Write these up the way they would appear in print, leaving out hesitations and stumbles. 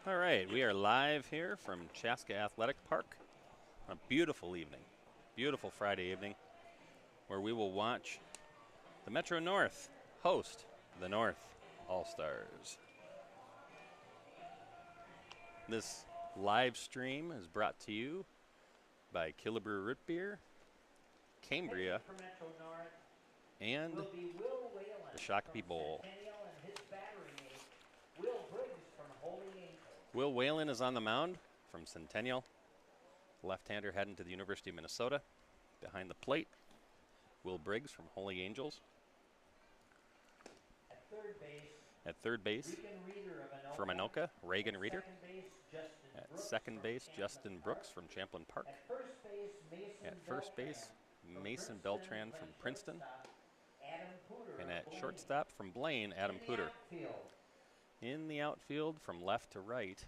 All right, we are live here from Chaska Athletic Park on a beautiful evening, beautiful Friday evening, where we will watch the Metro North host the North All-Stars. This live stream is brought to you by Killebrew Root Beer, Cambria, and the Shakopee Bowl. Will Whalen is on the mound from Centennial. Left-hander heading to the University of Minnesota. Behind the plate, Will Briggs from Holy Angels. At third base, from Anoka, Reagan Reeder. At second base, Justin Brooks from Champlin Park. At first base, Mason Beltran from Princeton. And at shortstop from Blaine, Adam Puder. In the outfield, from left to right,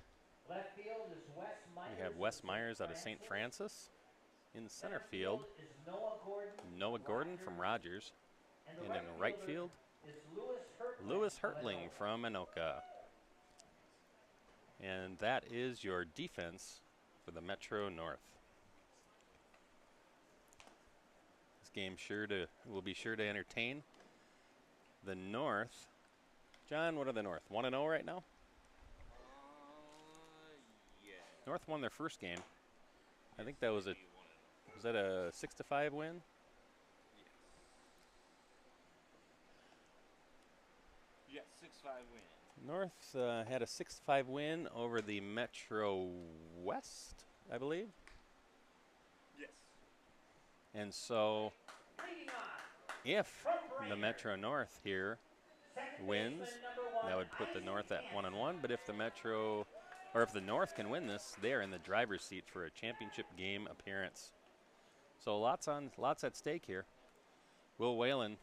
we have Wes Myers out of St. Francis. In center field, Noah Gordon from Rogers. And in right field, Lewis Hertling from Anoka. And that is your defense for the Metro North. This game will be sure to entertain. The North, John, what are the North? 1-0 right now? Yeah. North won their first game. I think that was a 6-5 win? Yes, 6-5 win. North had a 6-5 win over the Metro West, I believe. Yes. And so if the Metro North here wins, that would put the North at 1-1. But if the North can win this, they're in the driver's seat for a championship game appearance. So lots at stake here. Will Whalen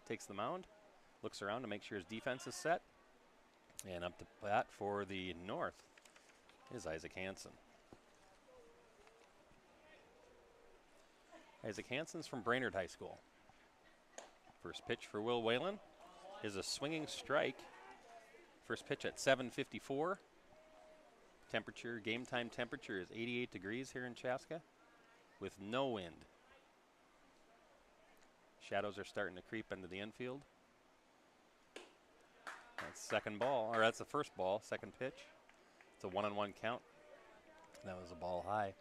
takes the mound, looks around to make sure his defense is set. And up to bat for the North is Isaac Hansen. Isaac Hansen's from Brainerd High School. First pitch for Will Whalen is a swinging strike. First pitch at 7:54. Game time temperature is 88 degrees here in Chaska with no wind. Shadows are starting to creep into the infield. That's the first ball, second pitch. It's a 1-1 count. That was a ball high.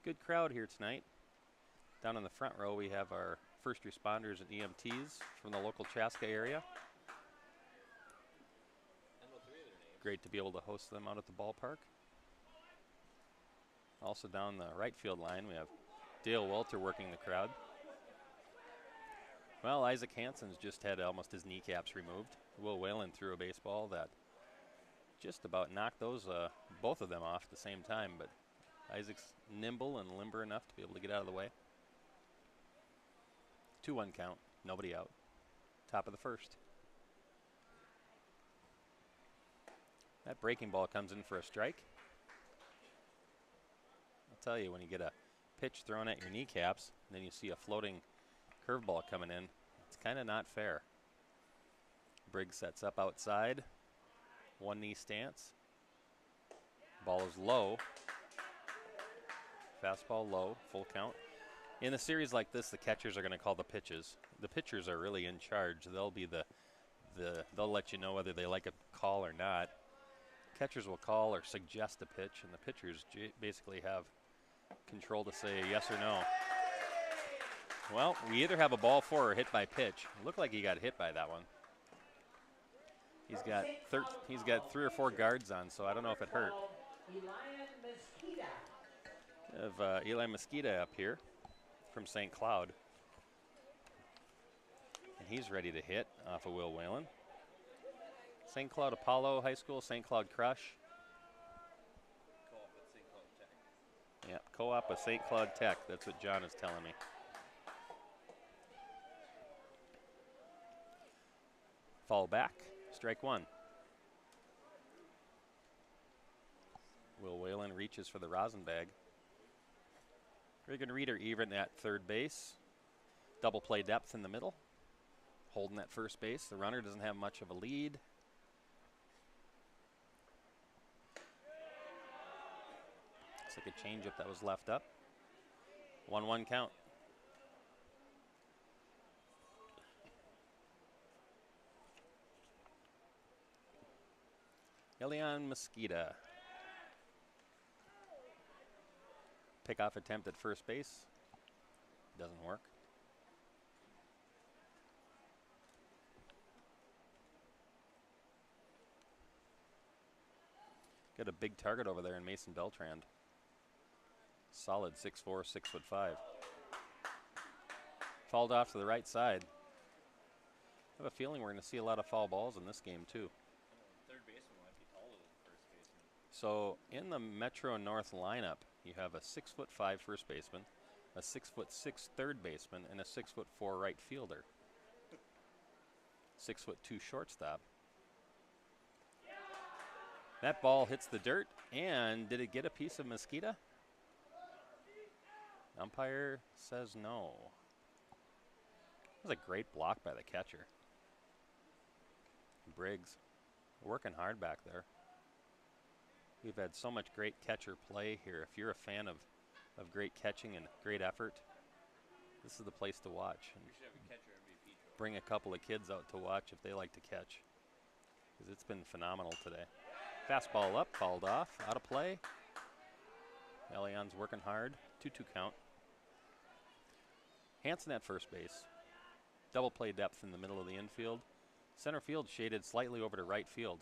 Good crowd here tonight. Down in the front row, we have our first responders and EMTs from the local Chaska area. Great to be able to host them out at the ballpark. Also down the right field line, we have Dale Welter working the crowd. Well, Isaac Hansen's just had almost his kneecaps removed. Will Whalen threw a baseball that just about knocked both of them off at the same time, but Isaac's nimble and limber enough to be able to get out of the way. 2-1 count, nobody out. Top of the first. That breaking ball comes in for a strike. I'll tell you, when you get a pitch thrown at your kneecaps, and then you see a floating curveball coming in, it's kind of not fair. Briggs sets up outside. One knee stance. Ball is low. Fastball low, full count. In a series like this, the catchers are going to call the pitches. The pitchers are really in charge. They'll let you know whether they like a call or not. Catchers will call or suggest a pitch, and the pitchers basically have control to say yes or no. Well, we either have a ball four or hit by pitch. It looked like he got hit by that one. He's got 3 or 4 guards on, so I don't know if it hurt. We have Eli Mosquita up here from St. Cloud. And he's ready to hit off of Will Whalen. St. Cloud Apollo High School, St. Cloud Crush. Co-op at St. Cloud Tech. Yeah, co-op with St. Cloud Tech. That's what John is telling me. Fall back, strike one. Will Whalen reaches for the rosin bag. Reagan Reeder even at third base. Double play depth in the middle. holding at first base. The runner doesn't have much of a lead. Looks like a changeup that was left up. 1-1 count. Elian Mosqueda. Pickoff attempt at first base. Doesn't work. Got a big target over there in Mason Beltrand. Solid 6'4", 6'5". Fouled off to the right side. I have a feeling we're going to see a lot of foul balls in this game too. Third baseman might be taller than first baseman. So in the Metro North lineup, you have a 6'5" first baseman, a 6'6" third baseman, and a 6'4" right fielder. 6'2" shortstop. That ball hits the dirt, and did it get a piece of Mosqueda? Umpire says no. That was a great block by the catcher. Briggs working hard back there. We've had so much great catcher play here. If you're a fan of great catching and great effort, this is the place to watch. And We should have a catcher MVP trophy. bring a couple of kids out to watch if they like to catch, because it's been phenomenal today. Fastball up, fouled off, out of play. Elian's working hard. 2-2 count. Hanson at first base. Double play depth in the middle of the infield. Center field shaded slightly over to right field.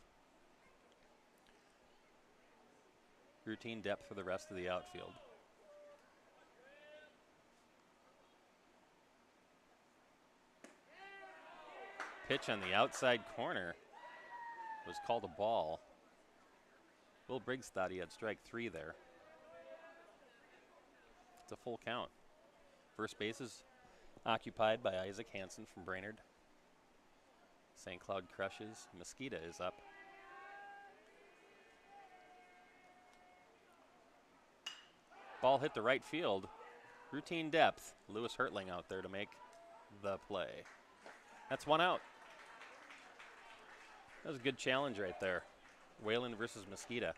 Routine depth for the rest of the outfield. Pitch on the outside corner was called a ball. Will Briggs thought he had strike 3 there. It's a full count. First base is occupied by Isaac Hanson from Brainerd. St. Cloud crushes. Mosqueda is up. Ball hit the right field. Routine depth. Lewis Hertling out there to make the play. That's 1 out. That was a good challenge right there. Whalen versus Mosqueda.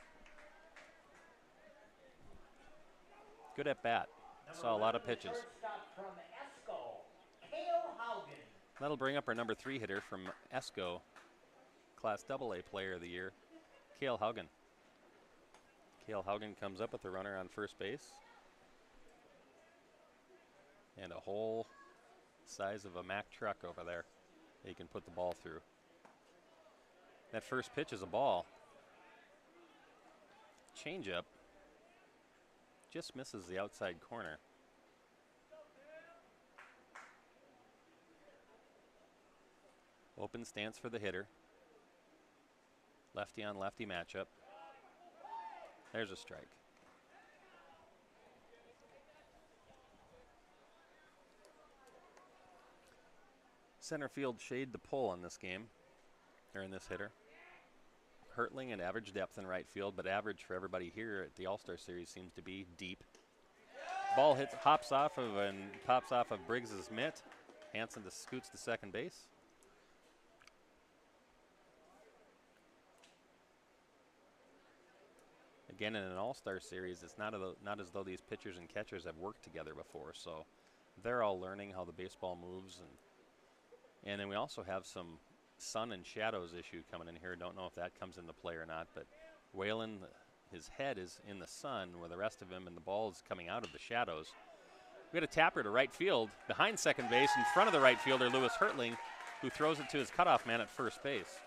Good at bat. Saw a lot of pitches. That'll bring up our number 3 hitter from ESCO, Class AA Player of the Year, Cale Haugen. Cale Haugen comes up with the runner on first base. And a hole size of a Mack truck over there that you can put the ball through. That first pitch is a ball. Changeup just misses the outside corner. Open stance for the hitter. Lefty on lefty matchup. There's a strike. Center field shade to pull on this game, or in this hitter. Hertling at average depth in right field, but average for everybody here at the All-Star Series seems to be deep. Ball hits, hops off of and pops off of Briggs's mitt. Hanson scoots to second base. Again, in an All-Star Series, it's not as though these pitchers and catchers have worked together before, so they're all learning how the baseball moves. And then we also have some sun and shadows issue coming in here. Don't know if that comes into play or not, but Whalen, his head is in the sun where the rest of him and the ball is coming out of the shadows. We got a tapper to right field, behind second base, in front of the right fielder, Lewis Hertling, who throws it to his cutoff man at first base.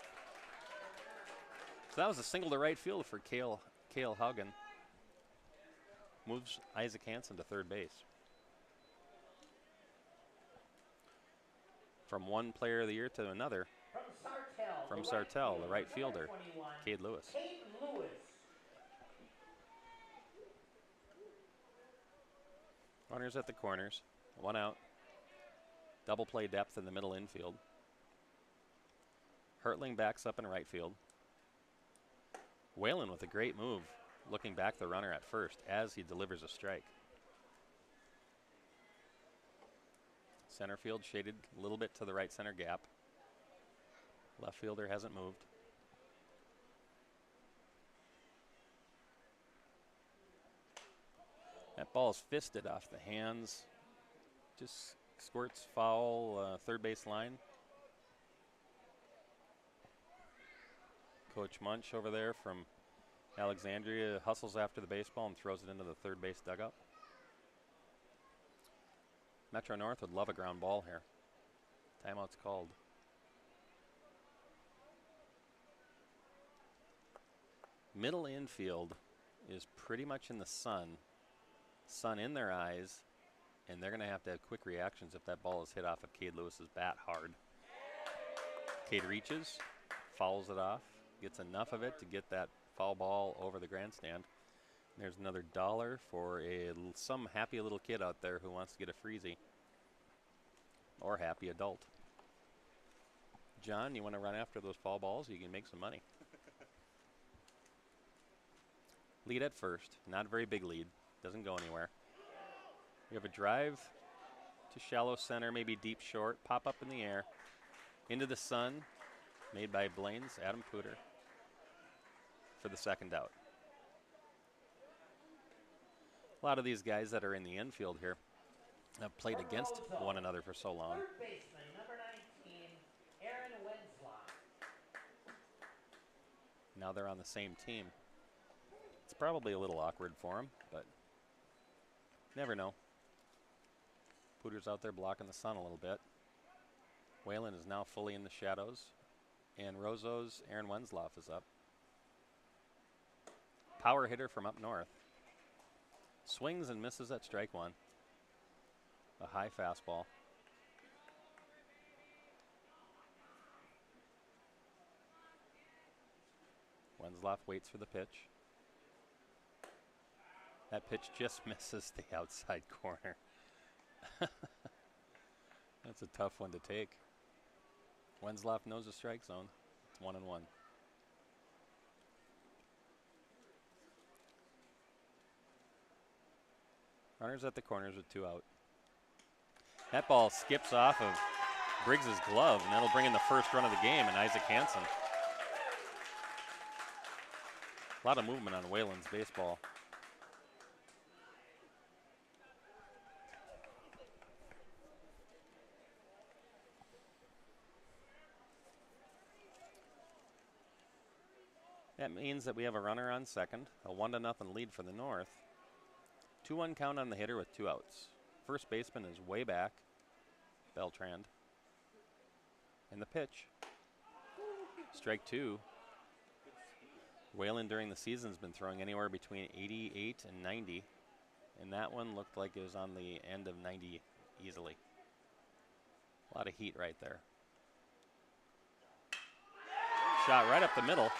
So that was a single to right field for Cale Haugen. Moves Isaac Hanson to third base. From one player of the year to another. From Sartell, the right fielder, Cade Lewis. Runners at the corners, 1 out. Double play depth in the middle infield. Hertling backs up in right field. Whalen with a great move, looking back the runner at first as he delivers a strike. Center field shaded a little bit to the right center gap. Left fielder hasn't moved. That ball is fisted off the hands. Just squirts foul, third base line. Coach Munch over there from Alexandria hustles after the baseball and throws it into the third base dugout. Metro North would love a ground ball here. Timeout's called. Middle infield is pretty much in the sun. Sun in their eyes, and they're going to have quick reactions if that ball is hit off of Cade Lewis's bat hard. Cade reaches, fouls it off, gets enough of it to get that foul ball over the grandstand. There's another $1 for some happy little kid out there who wants to get a freezy. Or happy adult. John, you want to run after those foul balls? You can make some money. Lead at first. Not a very big lead. Doesn't go anywhere. We have a drive to shallow center, maybe deep short. Pop up in the air. Into the sun. Made by Blaine's Adam Pooter for the second out. A lot of these guys that are in the infield here have played against one another for so long. Third baseman, number 19, Aaron Wenzloff. Now they're on the same team. It's probably a little awkward for him, but never know. Pooter's out there blocking the sun a little bit. Whalen is now fully in the shadows, and Roso's Aaron Wenzloff is up. Power hitter from up north. Swings and misses at strike one. A high fastball. Wenzloff waits for the pitch. That pitch just misses the outside corner. That's a tough one to take. Wenzloff knows the strike zone. It's 1-1. Runners at the corners with 2 out. That ball skips off of Briggs's glove, and that'll bring in the first run of the game, and Isaac Hansen. A lot of movement on Whalen's baseball. That means that we have a runner on second, a 1-0 lead for the North. 2-1 count on the hitter with 2 outs. First baseman is way back, Beltrand. And the pitch. Strike 2. Whalen during the season has been throwing anywhere between 88 and 90. And that one looked like it was on the end of 90 easily. A lot of heat right there. Shot right up the middle.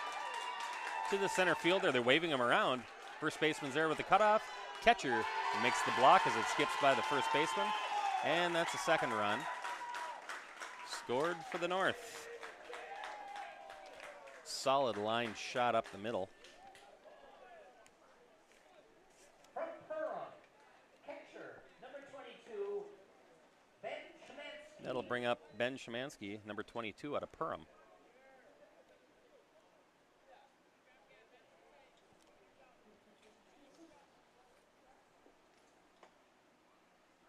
To the center fielder, they're waving him around. First baseman's there with the cutoff. Catcher makes the block as it skips by the first baseman. And that's a second run. Scored for the North. Solid line shot up the middle. From Perham, catcher, number 22, Ben Szymanski. That'll bring up Ben Szymanski, number 22 out of Perham.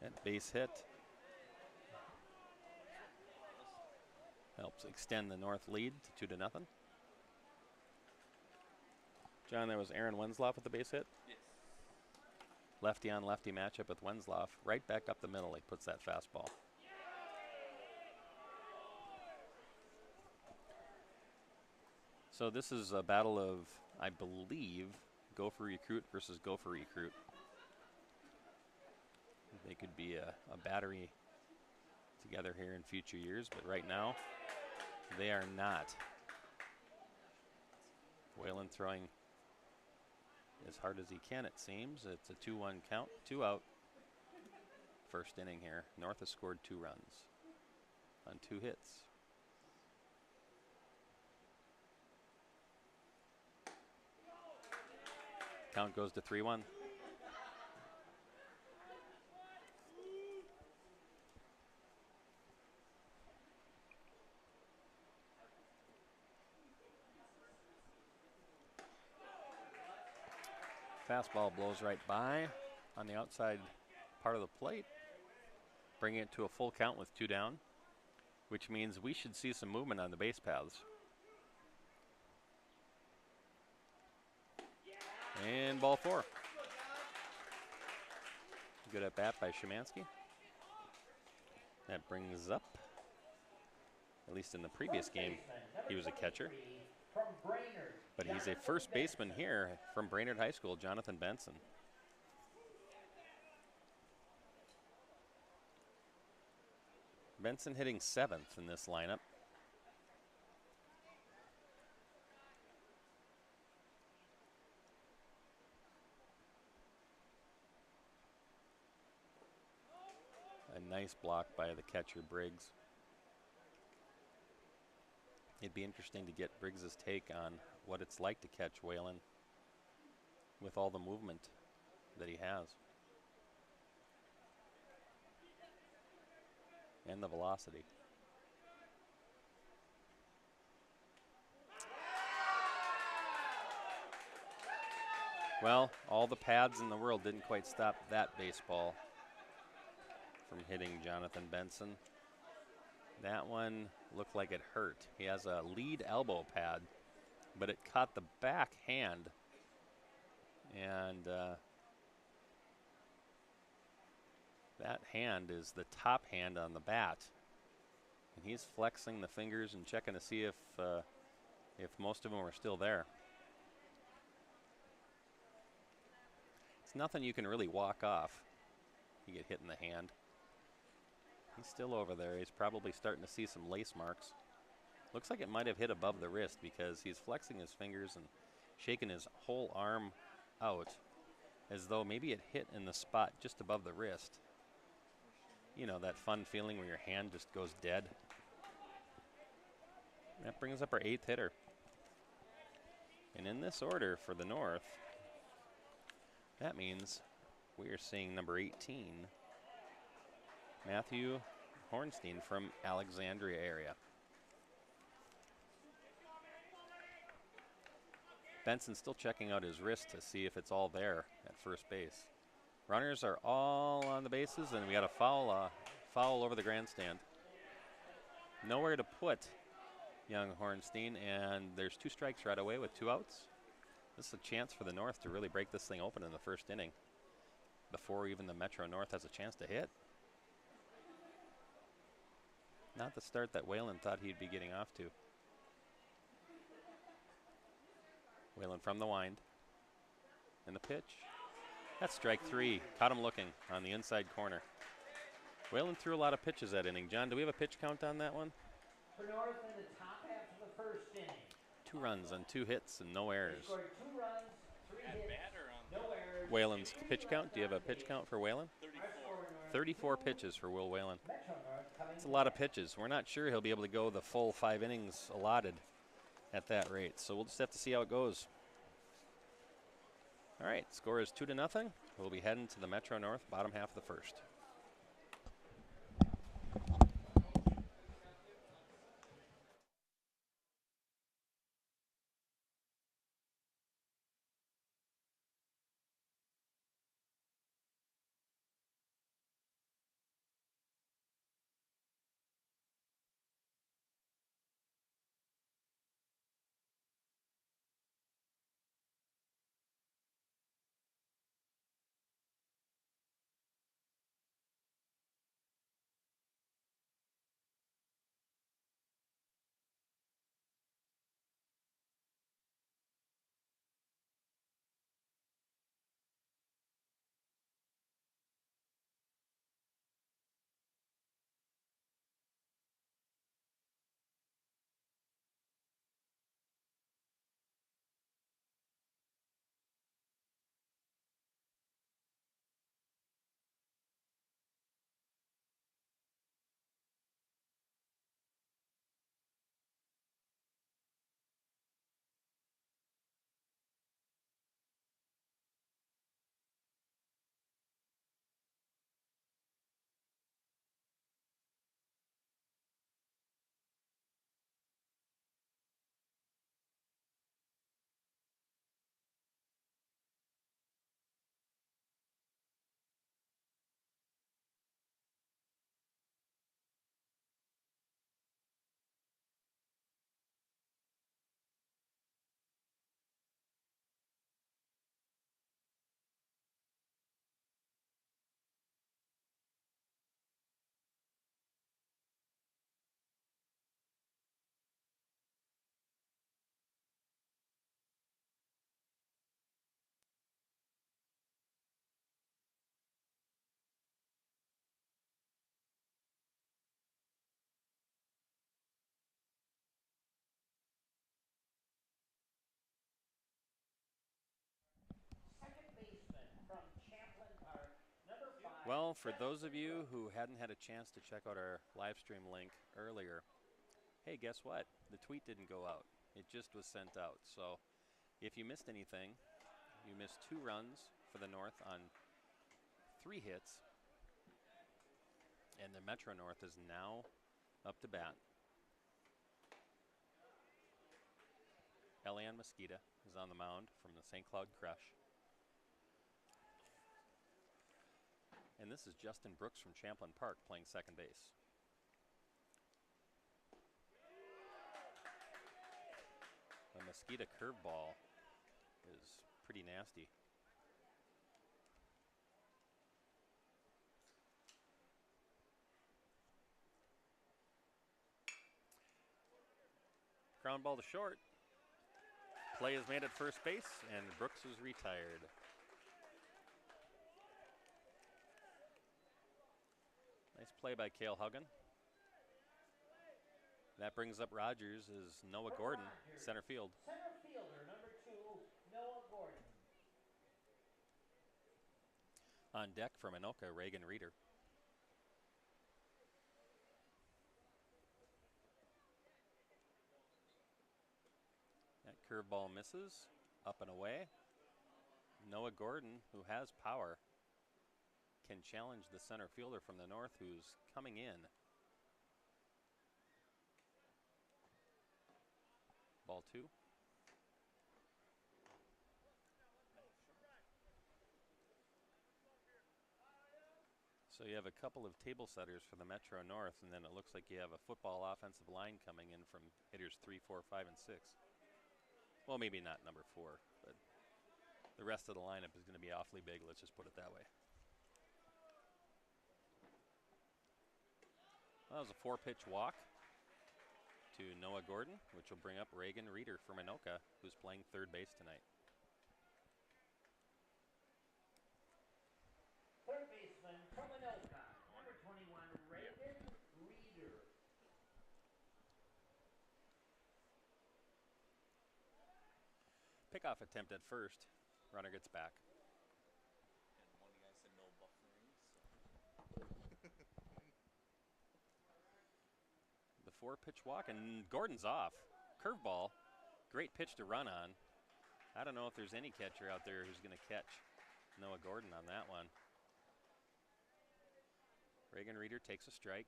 That base hit helps extend the North lead to 2-0. John, there was Aaron Wenzloff with the base hit. Yes. Lefty on lefty matchup with Wenzloff. Right back up the middle, he puts that fastball. So this is a battle of, I believe, Gopher Recruit versus Gopher Recruit. They could be a battery together here in future years, but right now they are not. Whalen throwing as hard as he can, it seems. It's a 2-1 count, 2 out. First inning here. North has scored 2 runs on 2 hits. Count goes to 3-1. Fastball blows right by on the outside part of the plate, bringing it to a full count with 2 down, which means we should see some movement on the base paths. And ball 4. Good at bat by Szymanski. That brings up, at least in the previous game, he was a catcher. But he's a first baseman here from Brainerd High School, Jonathan Benson. Benson hitting 7th in this lineup. A nice block by the catcher, Briggs. It'd be interesting to get Briggs's take on what it's like to catch Whalen with all the movement that he has. And the velocity. Well, all the pads in the world didn't quite stop that baseball from hitting Jonathan Benson. That one looked like it hurt. He has a lead elbow pad, but it caught the back hand. And that hand is the top hand on the bat. And he's flexing the fingers and checking to see if most of them are still there. It's nothing you can really walk off. You get hit in the hand. He's still over there. He's probably starting to see some lace marks. Looks like it might have hit above the wrist because he's flexing his fingers and shaking his whole arm out as though maybe it hit in the spot just above the wrist. You know, that fun feeling where your hand just goes dead. That brings up our 8th hitter. And in this order for the North, that means we are seeing number 18, Matthew Hornstein from Alexandria area. Benson still checking out his wrist to see if it's all there at first base. Runners are all on the bases, and we got a foul over the grandstand. Nowhere to put young Hornstein, and there's 2 strikes right away with 2 outs. This is a chance for the North to really break this thing open in the first inning before even the Metro North has a chance to hit. Not the start that Whalen thought he'd be getting off to. Whalen from the wind. And the pitch. That's strike 3. Caught him looking on the inside corner. Whalen threw a lot of pitches that inning. John, do we have a pitch count on that one? For North in the top half of the first inning. 2 runs on 2 hits and no errors. They scored 2 runs, 3 hits, no errors. Whalen's pitch count. Do you have a pitch count for Whalen? 34 pitches for Will Whalen. It's a lot of pitches. We're not sure he'll be able to go the full 5 innings allotted at that rate. So we'll just have to see how it goes. All right, score is 2-0. We'll be heading to the Metro North bottom half of the first. Well, for those of you who hadn't had a chance to check out our live stream link earlier, hey, guess what? The tweet didn't go out. It just was sent out. So if you missed anything, you missed 2 runs for the North on 3 hits. And the Metro North is now up to bat. Elian Mosqueda is on the mound from the St. Cloud Crush. And this is Justin Brooks from Champlain Park playing second base. The Mosqueda curveball is pretty nasty. Ground ball to short. Play is made at first base, and Brooks is retired. Nice play by Cale Huggan. That brings up Rogers as Noah Gordon, center field. Center fielder, number 2, Noah Gordon. On deck from Anoka, Reagan Reeder. That curveball misses, up and away. Noah Gordon, who has power, can challenge the center fielder from the North who's coming in. Ball 2. So you have a couple of table setters for the Metro North, and then it looks like you have a football offensive line coming in from hitters 3, 4, 5, and 6. Well, maybe not number 4, but the rest of the lineup is going to be awfully big, let's just put it that way. Well, that was a 4-pitch walk to Noah Gordon, which will bring up Reagan Reeder from Anoka, who's playing third base tonight. Third baseman from Anoka, number 21, Reagan Reeder. Pickoff attempt at first. Runner gets back. And one guy said no buffering, so. The 4-pitch walk, and Gordon's off. Curveball. Great pitch to run on. I don't know if there's any catcher out there who's going to catch Noah Gordon on that one. Reagan Reeder takes a strike.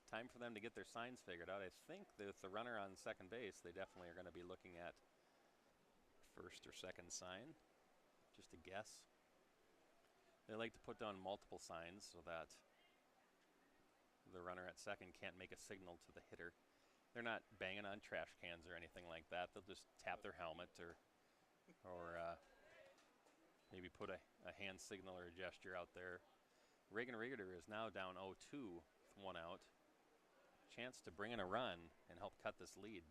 Time for them to get their signs figured out. I think that with the runner on second base, they definitely are going to be looking at first or second sign. Just a guess. They like to put down multiple signs so that the runner at second can't make a signal to the hitter. They're not banging on trash cans or anything like that. They'll just tap their helmet or maybe put a hand signal or a gesture out there. Reagan Reeder is now down 0-2 with 1 out. Chance to bring in a run and help cut this lead.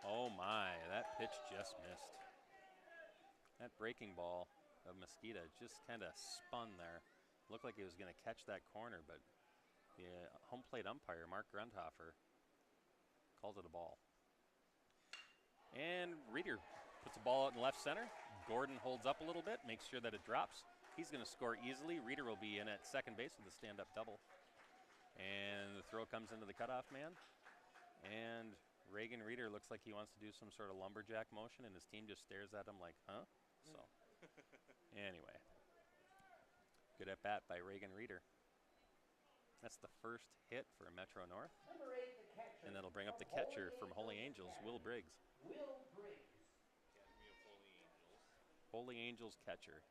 Oh my, that pitch just missed. That breaking ball of Mosqueda just kind of spun there. Looked like he was going to catch that corner, but the home plate umpire, Mark Grundhofer, calls it a ball. And Reeder puts the ball out in left center. Gordon holds up a little bit, makes sure that it drops. He's going to score easily. Reeder will be in at second base with a stand-up double. And the throw comes into the cutoff man. And Reagan Reeder looks like he wants to do some sort of lumberjack motion, and his team just stares at him like, huh? So, anyway. Good at bat by Reagan Reeder. That's the first hit for Metro North. Number 8, the catcher. And that'll bring up the catcher from Holy Angels, Will Briggs. Will Briggs. Academy of Holy Angels. Holy Angels catcher.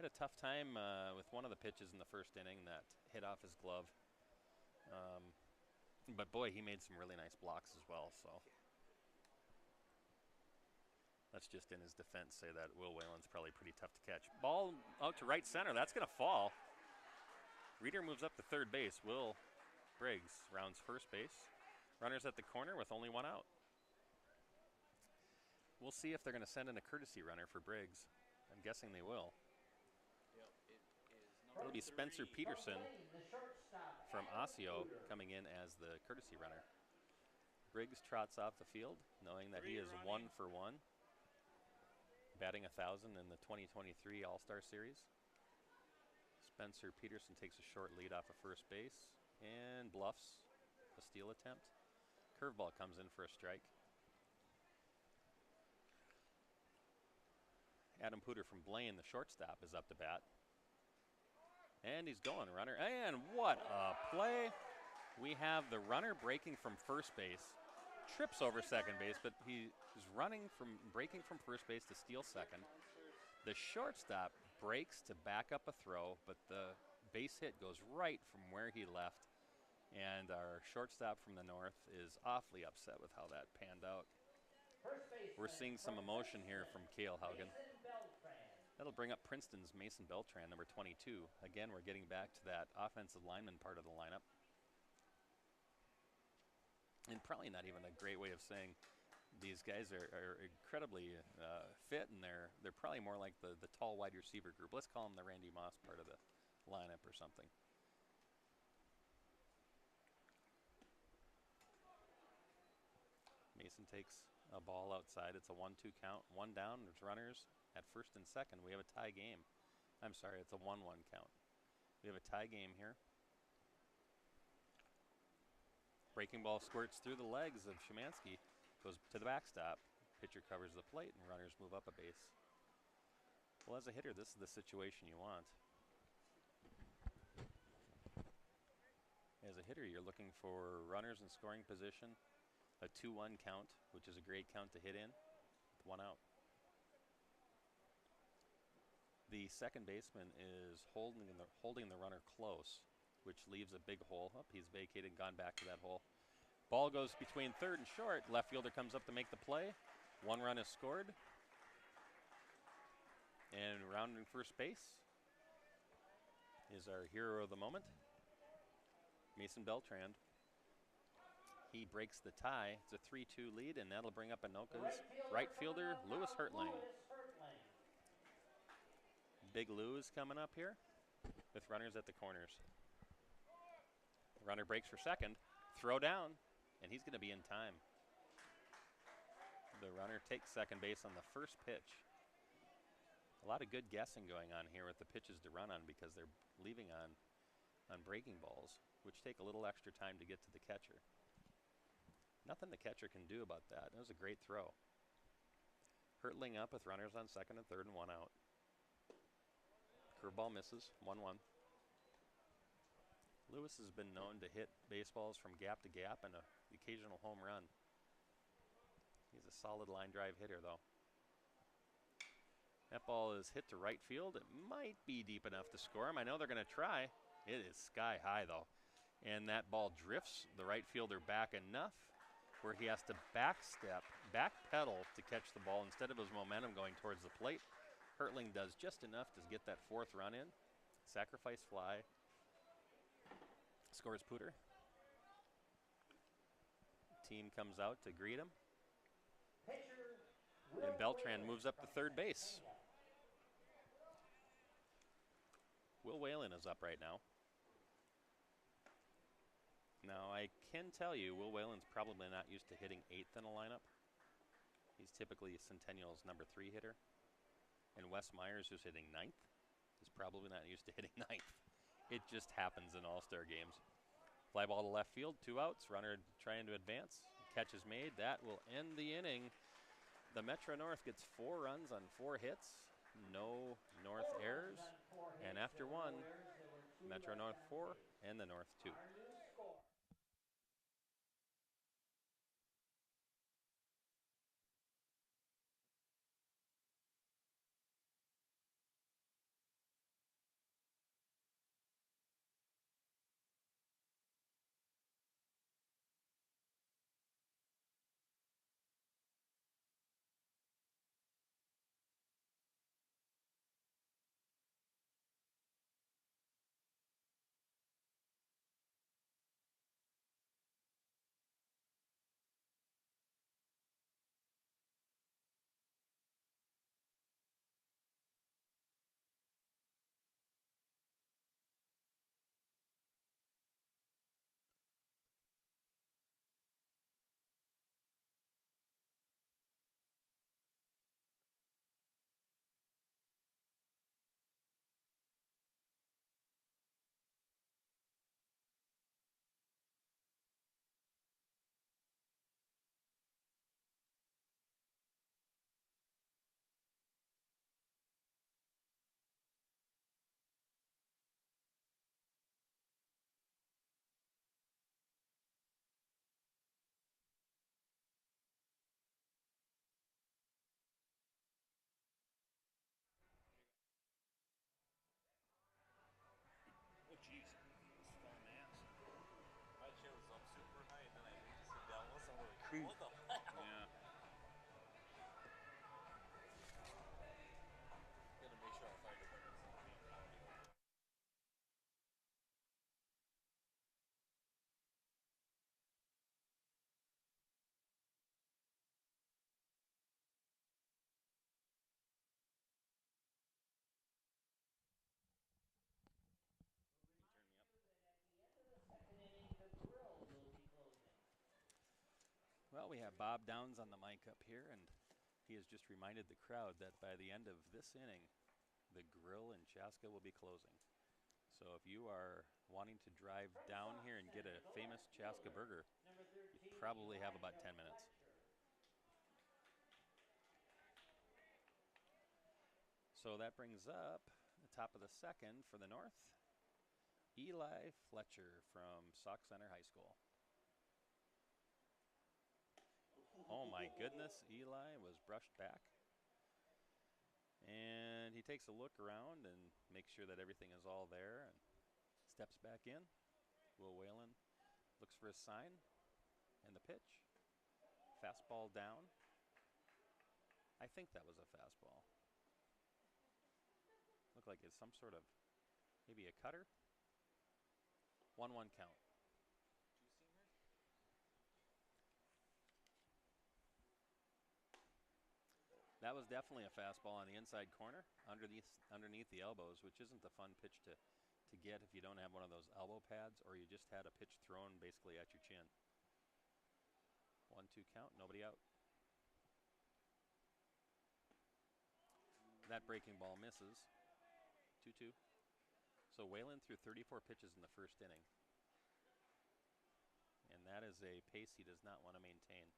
Had a tough time with one of the pitches in the first inning that hit off his glove. But boy, he made some really nice blocks as well. So let's just in his defense say that Will Whalen's probably pretty tough to catch. Ball out to right center. That's going to fall. Reeder moves up to third base. Will Briggs rounds first base. Runners at the corner with only 1 out. We'll see if they're going to send in a courtesy runner for Briggs. I'm guessing they will. Yep, it is It'll number be Spencer 3. Peterson The shortstop, from Adam Osseo Cooter. coming in as the courtesy runner. Briggs trots off the field, knowing that he is 1 for 1. batting 1,000 in the 2023 All-Star Series. Spencer Peterson takes a short lead off of first base and bluffs a steal attempt. Curveball comes in for a strike. Adam Puder from Blaine, the shortstop, is up to bat. And he's going, runner. And what a play. We have the runner breaking from first base. Trips over second base, but he is breaking from first base to steal second. The shortstop breaks to back up a throw, but the base hit goes right from where he left. And our shortstop from the north is awfully upset with how that panned out. We're seeing some emotion here from Cale Haugen. That'll bring up Princeton's Mason Beltran, number 22. Again, we're getting back to that offensive lineman part of the lineup. And probably not even a great way of saying these guys are incredibly fit, and they're probably more like the tall wide receiver group. Let's call them the Randy Moss part of the lineup or something. Mason takes a ball outside. It's a 1-2 count. One down. There's runners at first and second. We have a tie game. I'm sorry, it's a 1-1 count. We have a tie game here. Breaking ball squirts through the legs of Szymanski. Goes to the backstop. Pitcher covers the plate, and runners move up a base. Well, as a hitter, this is the situation you want. As a hitter, you're looking for runners in scoring position, a 2-1 count, which is a great count to hit in, with one out. The second baseman is holding the runner close, which leaves a big hole. Oh, he's vacated and gone back to that hole. Ball goes between third and short. Left fielder comes up to make the play. One run is scored. And rounding first base is our hero of the moment, Mason Beltran. He breaks the tie. It's a 3-2 lead, and that'll bring up Anoka's right fielder, Lewis Hertling. Big Lou is coming up here with runners at the corners. The runner breaks for second. Throw down, and he's going to be in time. The runner takes second base on the first pitch. A lot of good guessing going on here with the pitches to run on because they're leaving on breaking balls, which take a little extra time to get to the catcher. Nothing the catcher can do about that. That was a great throw. Hertling up with runners on second and third and one out. Curveball misses, 1-1. Lewis has been known to hit baseballs from gap to gap and the occasional home run. He's a solid line drive hitter, though. That ball is hit to right field. It might be deep enough to score him. I know they're going to try. It is sky high, though. And that ball drifts the right fielder back enough where he has to backpedal to catch the ball instead of his momentum going towards the plate. Hertling does just enough to get that fourth run in. Sacrifice fly. Scores Puder. Team comes out to greet him. And Beltran moves up to third base. Will Whalen is up right now. Now, I can tell you Will Whalen's probably not used to hitting eighth in a lineup. He's typically Centennial's number 3 hitter. And Wes Myers, who's hitting ninth, is probably not used to hitting ninth. It just happens in all-star games. Fly ball to left field, 2 outs. Runner trying to advance. Catch is made. That will end the inning. The Metro North gets 4 runs on 4 hits. No North errors. And after one, Metro North 4 and the North 2. What the fuck? Yeah. Gotta make sure our fire department's not being rowdy. Can you turn me up? At the end of the second inning, the grill will be closing. Well, we have Bob Downs on the mic up here, and he has just reminded the crowd that by the end of this inning, the grill in Chaska will be closing. So if you are wanting to drive down here and get a famous Chaska burger, Number you 13, probably have about Elijah 10 minutes. Fletcher. So that brings up the top of the second for the North, Eli Fletcher from Sauk Center High School. Oh my goodness, Eli was brushed back. And he takes a look around and makes sure that everything is all there and steps back in. Will Whalen looks for his sign and the pitch. Fastball down. I think that was a fastball. Looked like it's some sort of, maybe a cutter. 1-1 count. Did you see her? That was definitely a fastball on the inside corner, underneath the elbows, which isn't a fun pitch to get if you don't have one of those elbow pads or you just had a pitch thrown basically at your chin. 1-2 count, nobody out. That breaking ball misses. 2-2. So Whalen threw 34 pitches in the first inning. And that is a pace he does not want to maintain.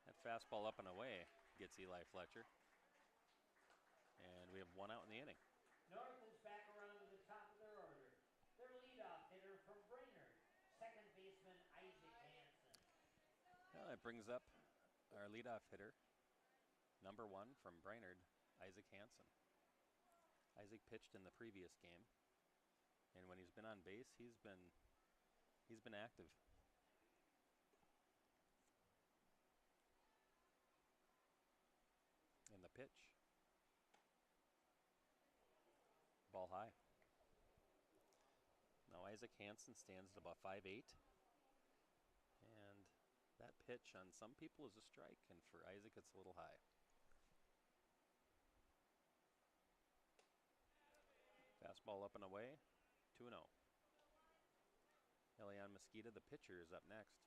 That fastball up and away gets Eli Fletcher. And we have one out in the inning. North is back around to the top of their order. Their leadoff hitter from Brainerd, second baseman Isaac Hansen. Well, that brings up our leadoff hitter, number 1 from Brainerd, Isaac Hansen. Isaac pitched in the previous game, and when he's been on base, he's been active. And the pitch, ball high. Now Isaac Hansen stands at about 5'8", and that pitch on some people is a strike, and for Isaac it's a little high. Fastball up and away, 2-0. Elian Mosqueda, the pitcher, is up next.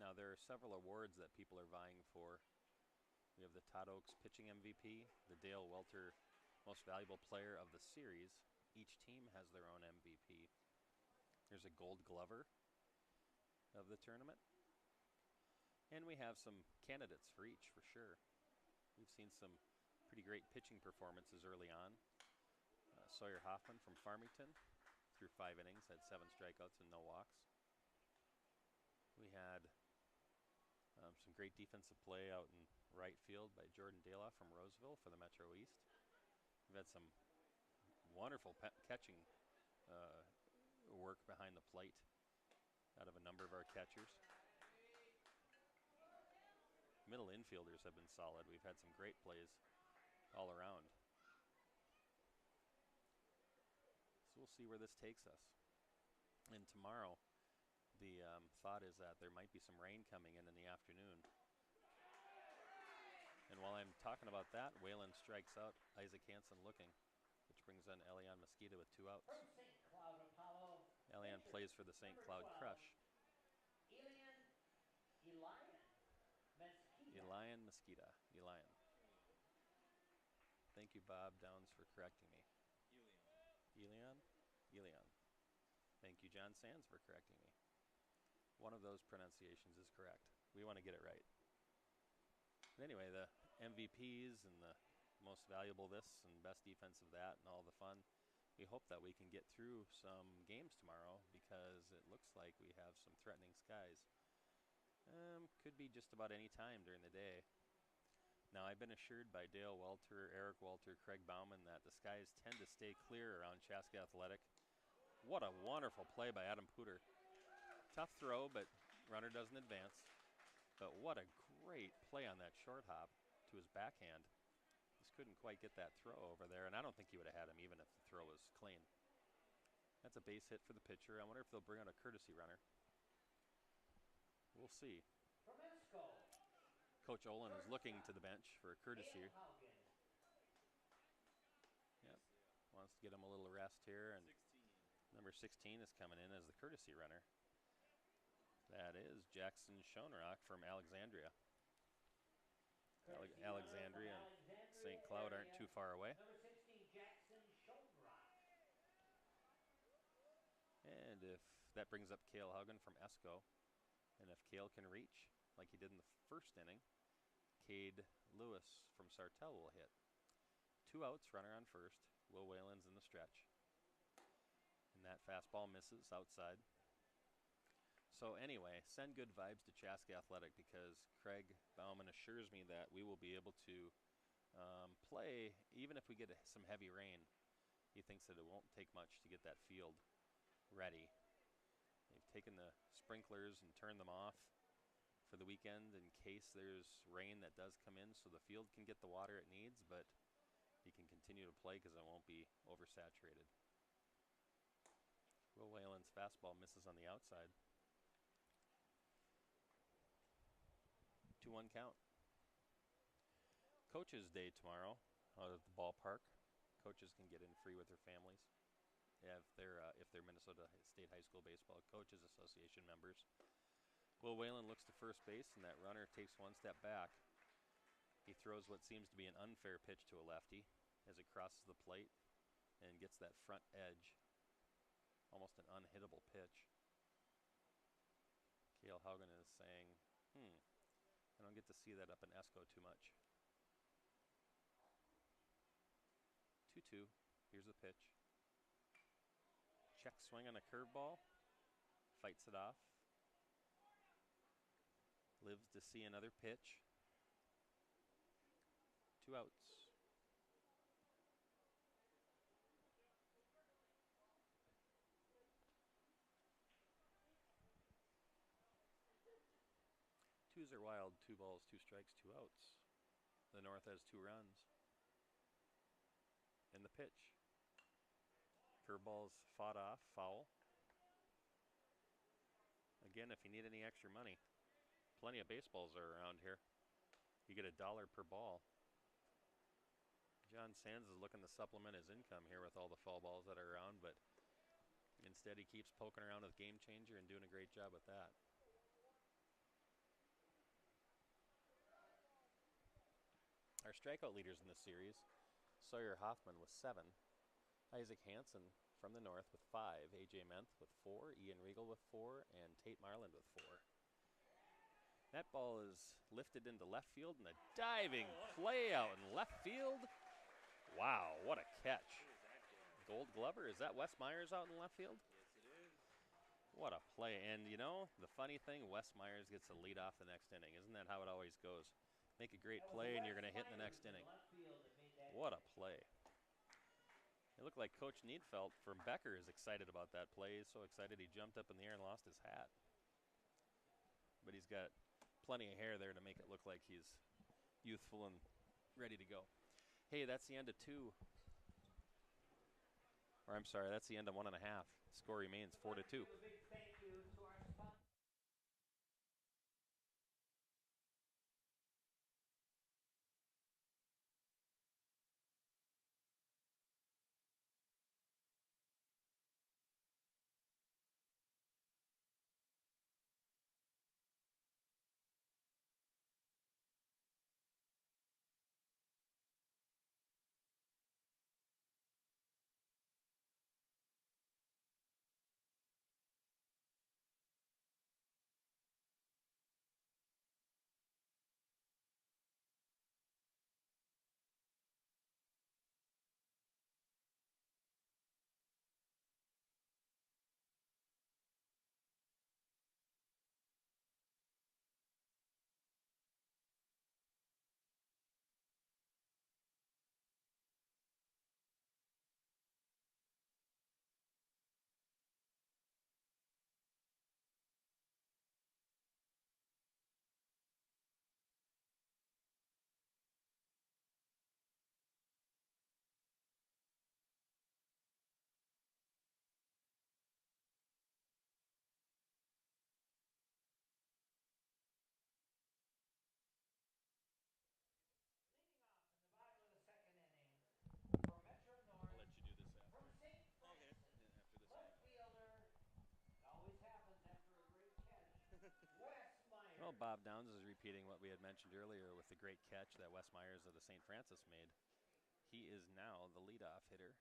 Now there are several awards that people are vying for. We have the Todd Oaks Pitching MVP, the Dale Welter Most Valuable Player of the Series. Each team has their own MVP. There's a Gold Glover of the tournament. And we have some candidates for each, for sure. We've seen some pretty great pitching performances early on. Sawyer Hoffman from Farmington threw 5 innings, had 7 strikeouts and no walks. We had some great defensive play out in right field by Jordan Daloff from Roseville for the Metro East. We've had some wonderful catching work behind the plate out of a number of our catchers. Middle infielders have been solid. We've had some great plays all around. So we'll see where this takes us. And tomorrow, the thought is that there might be some rain coming in the afternoon. And while I'm talking about that, Whalen strikes out Isaac Hansen looking, which brings in Elian Mosqueda with 2 outs. From St. Cloud Apollo. Elian plays for the St. Cloud Crush. Elian Mosqueda. Elian. Thank you, Bob Downs, for correcting me. Elian? Elian. Thank you, John Sands, for correcting me. One of those pronunciations is correct. We want to get it right. But anyway, the MVPs and the most valuable this and best defense of that and all the fun. we hope that we can get through some games tomorrow because it looks like we have some threatening skies. Could be just about any time during the day. Now, I've been assured by Dale Welter, Eric Welter, Craig Bauman that the skies tend to stay clear around Chaska Athletic. What a wonderful play by Adam Puder. Tough throw, but runner doesn't advance. But what a great play on that short hop to his backhand. Just couldn't quite get that throw over there, and I don't think he would have had him even if the throw was clean. That's a base hit for the pitcher. I wonder if they'll bring out a courtesy runner. We'll see. From Esco, Coach Olin is looking to the bench for a courtesy. Dale Haugen. Yep. Wants to get him a little rest here, and 16. number 16 is coming in as the courtesy runner. That is Jackson Schoenrock from Alexandria. Courtesy Alexandria runner and from Alexandria St. Cloud aren't area, too far away. Number 16, Jackson Schoenrock. And if that brings up Cale Haugen from Esco, and if Cale can reach like he did in the first inning, Cade Lewis from Sartell will hit. 2 outs, runner on first. Will Whalen's in the stretch. And that fastball misses outside. So anyway, send good vibes to Chaska Athletic because Craig Bauman assures me that we will be able to play even if we get some heavy rain. He thinks that it won't take much to get that field ready. They've taken the sprinklers and turned them off for the weekend in case there's rain that does come in so the field can get the water it needs, but you can continue to play because it won't be oversaturated. Will Whalen's fastball misses on the outside. 2-1 count. Coaches Day tomorrow out at the ballpark. Coaches can get in free with their families if they're Minnesota State High School Baseball Coaches Association members. Will Whalen looks to first base, and that runner takes one step back. He throws what seems to be an unfair pitch to a lefty as it crosses the plate and gets that front edge. Almost an unhittable pitch. Cale Haugen is saying, I don't get to see that up in Esco too much. 2-2. Here's the pitch. Check swing on a curveball. Fights it off. Lives to see another pitch. 2 outs. Twos are wild. 2 balls, 2 strikes, 2 outs. The North has 2 runs. And the pitch. Curveball's fought off, foul. Again, if you need any extra money, plenty of baseballs are around here. You get $1 per ball. John Sands is looking to supplement his income here with all the foul balls that are around, but instead he keeps poking around with Game Changer and doing a great job with that. Our strikeout leaders in this series, Sawyer Hoffman with 7, Isaac Hansen from the North with 5, AJ Menth with 4, Ian Riegel with 4, and Tate Marland with 4. That ball is lifted into left field and a diving play out in left field. Wow, what a catch. Gold Glover, is that Wes Myers out in left field? Yes, it is. What a play. And you know, the funny thing, Wes Myers gets the lead off the next inning. Isn't that how it always goes? Make a great play and you're going to hit in the next inning. What a play. It looked like Coach Needfelt from Becker is excited about that play. He's so excited he jumped up in the air and lost his hat. But he's got plenty of hair there to make it look like he's youthful and ready to go. Hey, that's the end of 2. Or I'm sorry, that's the end of 1.5. Score remains 4-2. Well, Bob Downs is repeating what we had mentioned earlier with the great catch that Wes Myers of the St. Francis made. He is now the leadoff hitter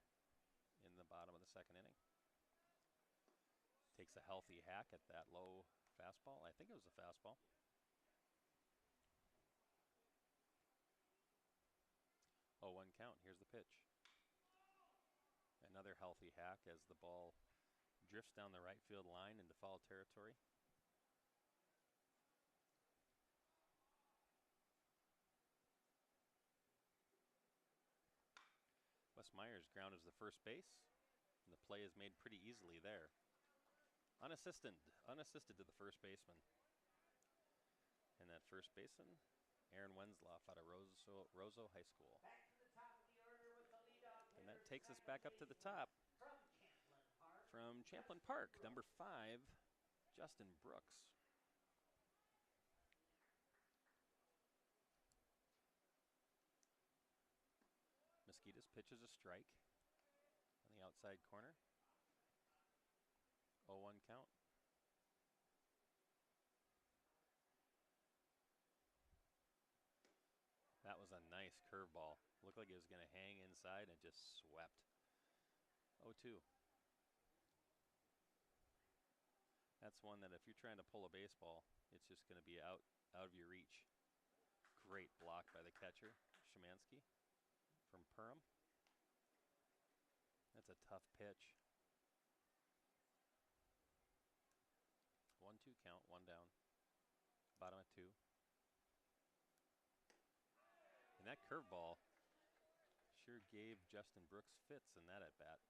in the bottom of the second inning. Takes a healthy hack at that low fastball. I think it was a fastball. 0-1 count. Here's the pitch. Another healthy hack as the ball drifts down the right field line into foul territory. Wes Myers grounded the first base, and the play is made pretty easily there. Unassisted to the first baseman. And that first baseman, Aaron Wenzloff out of Roseau High School. Back to the top of the order with the leadoff And hitter, that takes us second back up to the top. baseman from Champlin Park. From Champlin Park, number 5, Justin Brooks. Mosquitoes pitches a strike on the outside corner. 0-1 count. That was a nice curveball. Looked like it was going to hang inside and just swept. 0-2. That's one that if you're trying to pull a baseball, it's just going to be out of your reach. Great block by the catcher, Szymanski from Perham. That's a tough pitch. 1-2 count, 1 down. Bottom of 2. And that curveball sure gave Justin Brooks fits in that at bat.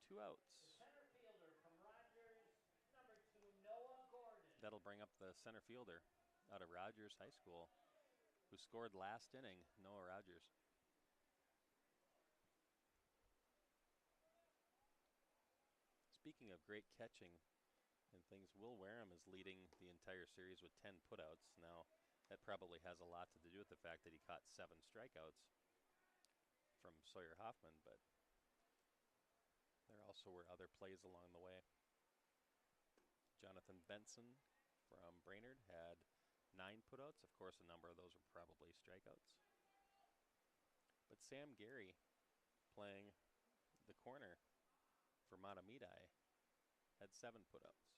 2 outs. The center fielder from Rogers, number 2, Noah Gordon. That'll bring up the center fielder out of Rogers High School, who scored last inning, Noah Rogers. Speaking of great catching and things, Will Wareham is leading the entire series with 10 putouts. Now, that probably has a lot to do with the fact that he caught 7 strikeouts from Sawyer Hoffman, but there also were other plays along the way. Jonathan Benson from Brainerd had 9 putouts. Of course, a number of those were probably strikeouts. But Sam Gary, playing the corner for Matamidi, had 7 putouts.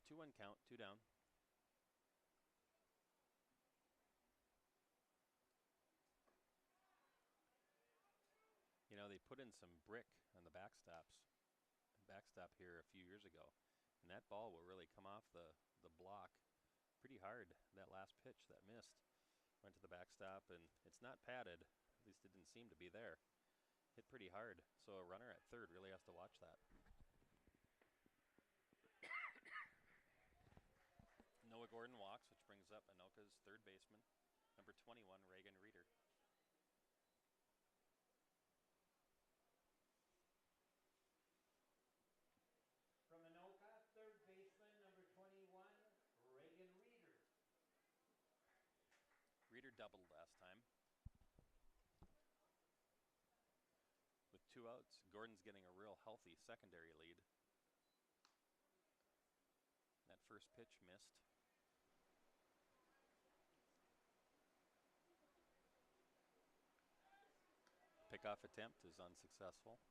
Two-one count, 2 down. You know, they put in some brick on the backstop here a few years ago, and that ball will really come off the block pretty hard. That last pitch that missed went to the backstop, and it's not padded. At least it didn't seem to be there. Hit pretty hard, so a runner at third really has to watch that. Noah Gordon walks, which brings up Anoka's third baseman, number 21, Reagan Reeder. From Anoka, third baseman, number 21, Reagan Reeder. Reeder doubled last time. With 2 outs, Gordon's getting a real healthy secondary lead. That first pitch missed. Pickoff attempt is unsuccessful.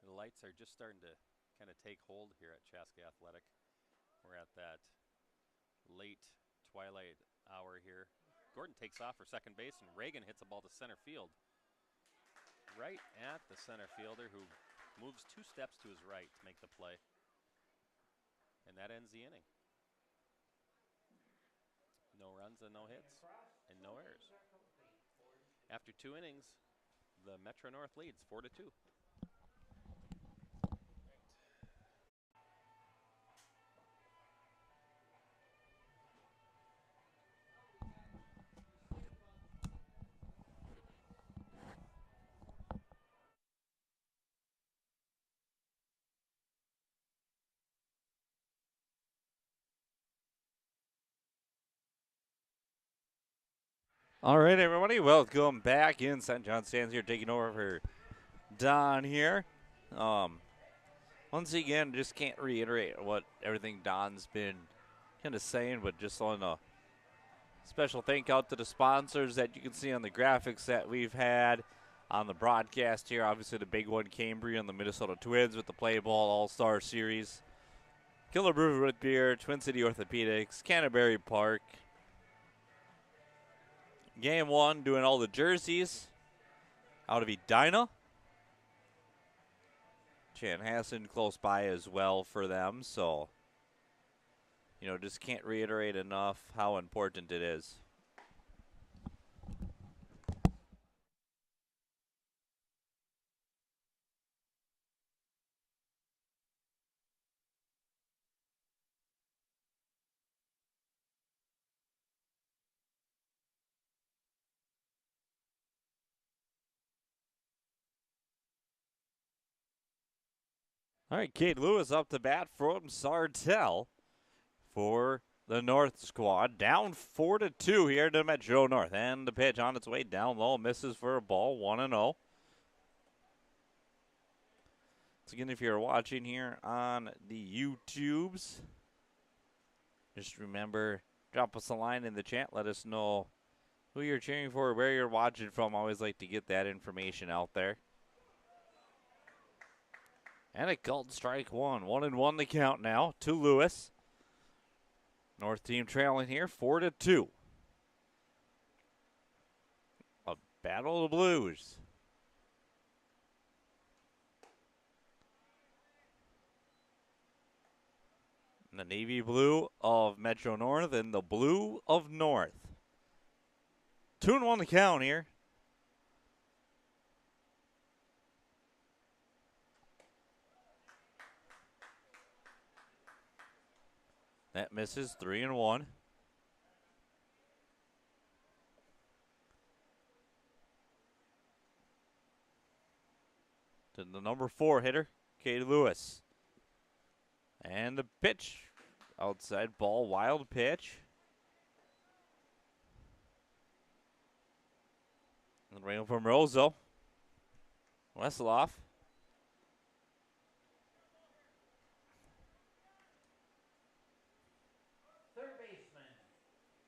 The lights are just starting to kind of take hold here at Chaska Athletic. We're at that late twilight hour here. Gordon takes off for second base, and Reagan hits a ball to center field. Right at the center fielder, who moves 2 steps to his right to make the play. And that ends the inning. No runs and no hits, and no errors. After 2 innings, the Metro North leads 4-2. All right, everybody, welcome back in. St. John Stands here taking over for Don here. Once again, just can't reiterate what everything Don's been kind of saying, but just on a special thank out to the sponsors that you can see on the graphics that we've had on the broadcast here. Obviously, the big one, Cambria and the Minnesota Twins with the Play Ball All-Star Series. Killer Brew Root Beer, Twin City Orthopedics, Canterbury Park. Game 1 doing all the jerseys out of Edina. Chanhassen close by as well for them. So, just can't reiterate enough how important it is. All right, Kate Lewis up to bat from Sartell for the North squad. Down 4-2 here to Metro North. And the pitch on its way down low. Misses for a ball, 1-0. Once again, if you're watching here on the YouTubes, just remember, drop us a line in the chat. Let us know who you're cheering for, where you're watching from. Always like to get that information out there. And a called strike one. 1-1 the count now to Lewis. North team trailing here 4-2. A battle of the Blues. The navy blue of Metro North and the blue of North. 2-1 the count here. That misses, 3-1. To the number 4 hitter, Kate Lewis. And the pitch, outside ball, wild pitch. And ring from Roseau. Westloff. Third baseman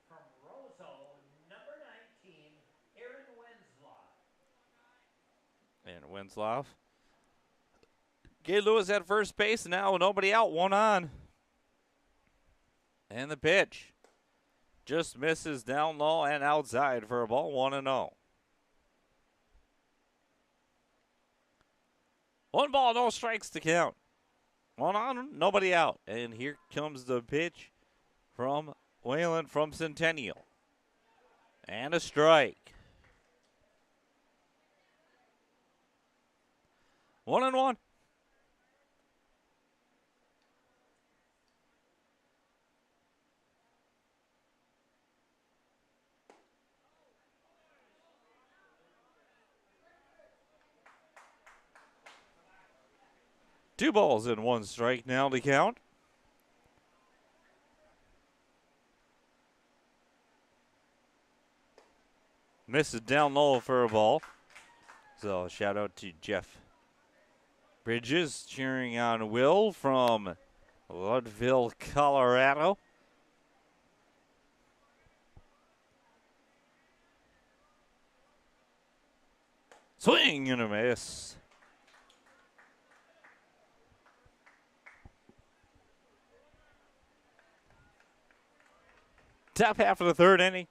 from Roseau, number 19, Aaron Wenslow. And Wensloff. Kate Lewis at first base. Now nobody out. 1 on. And the pitch. Just misses down low and outside for a ball. 1-0. 1 ball, no strikes to count. 1 on, nobody out. And here comes the pitch from Whalen from Centennial. And a strike. 1-1. Two balls and 1 strike now to count. Misses down low for a ball. So shout out to Jeff Bridges cheering on Will from Ludville, Colorado. Swing and a miss. Top half of the third inning.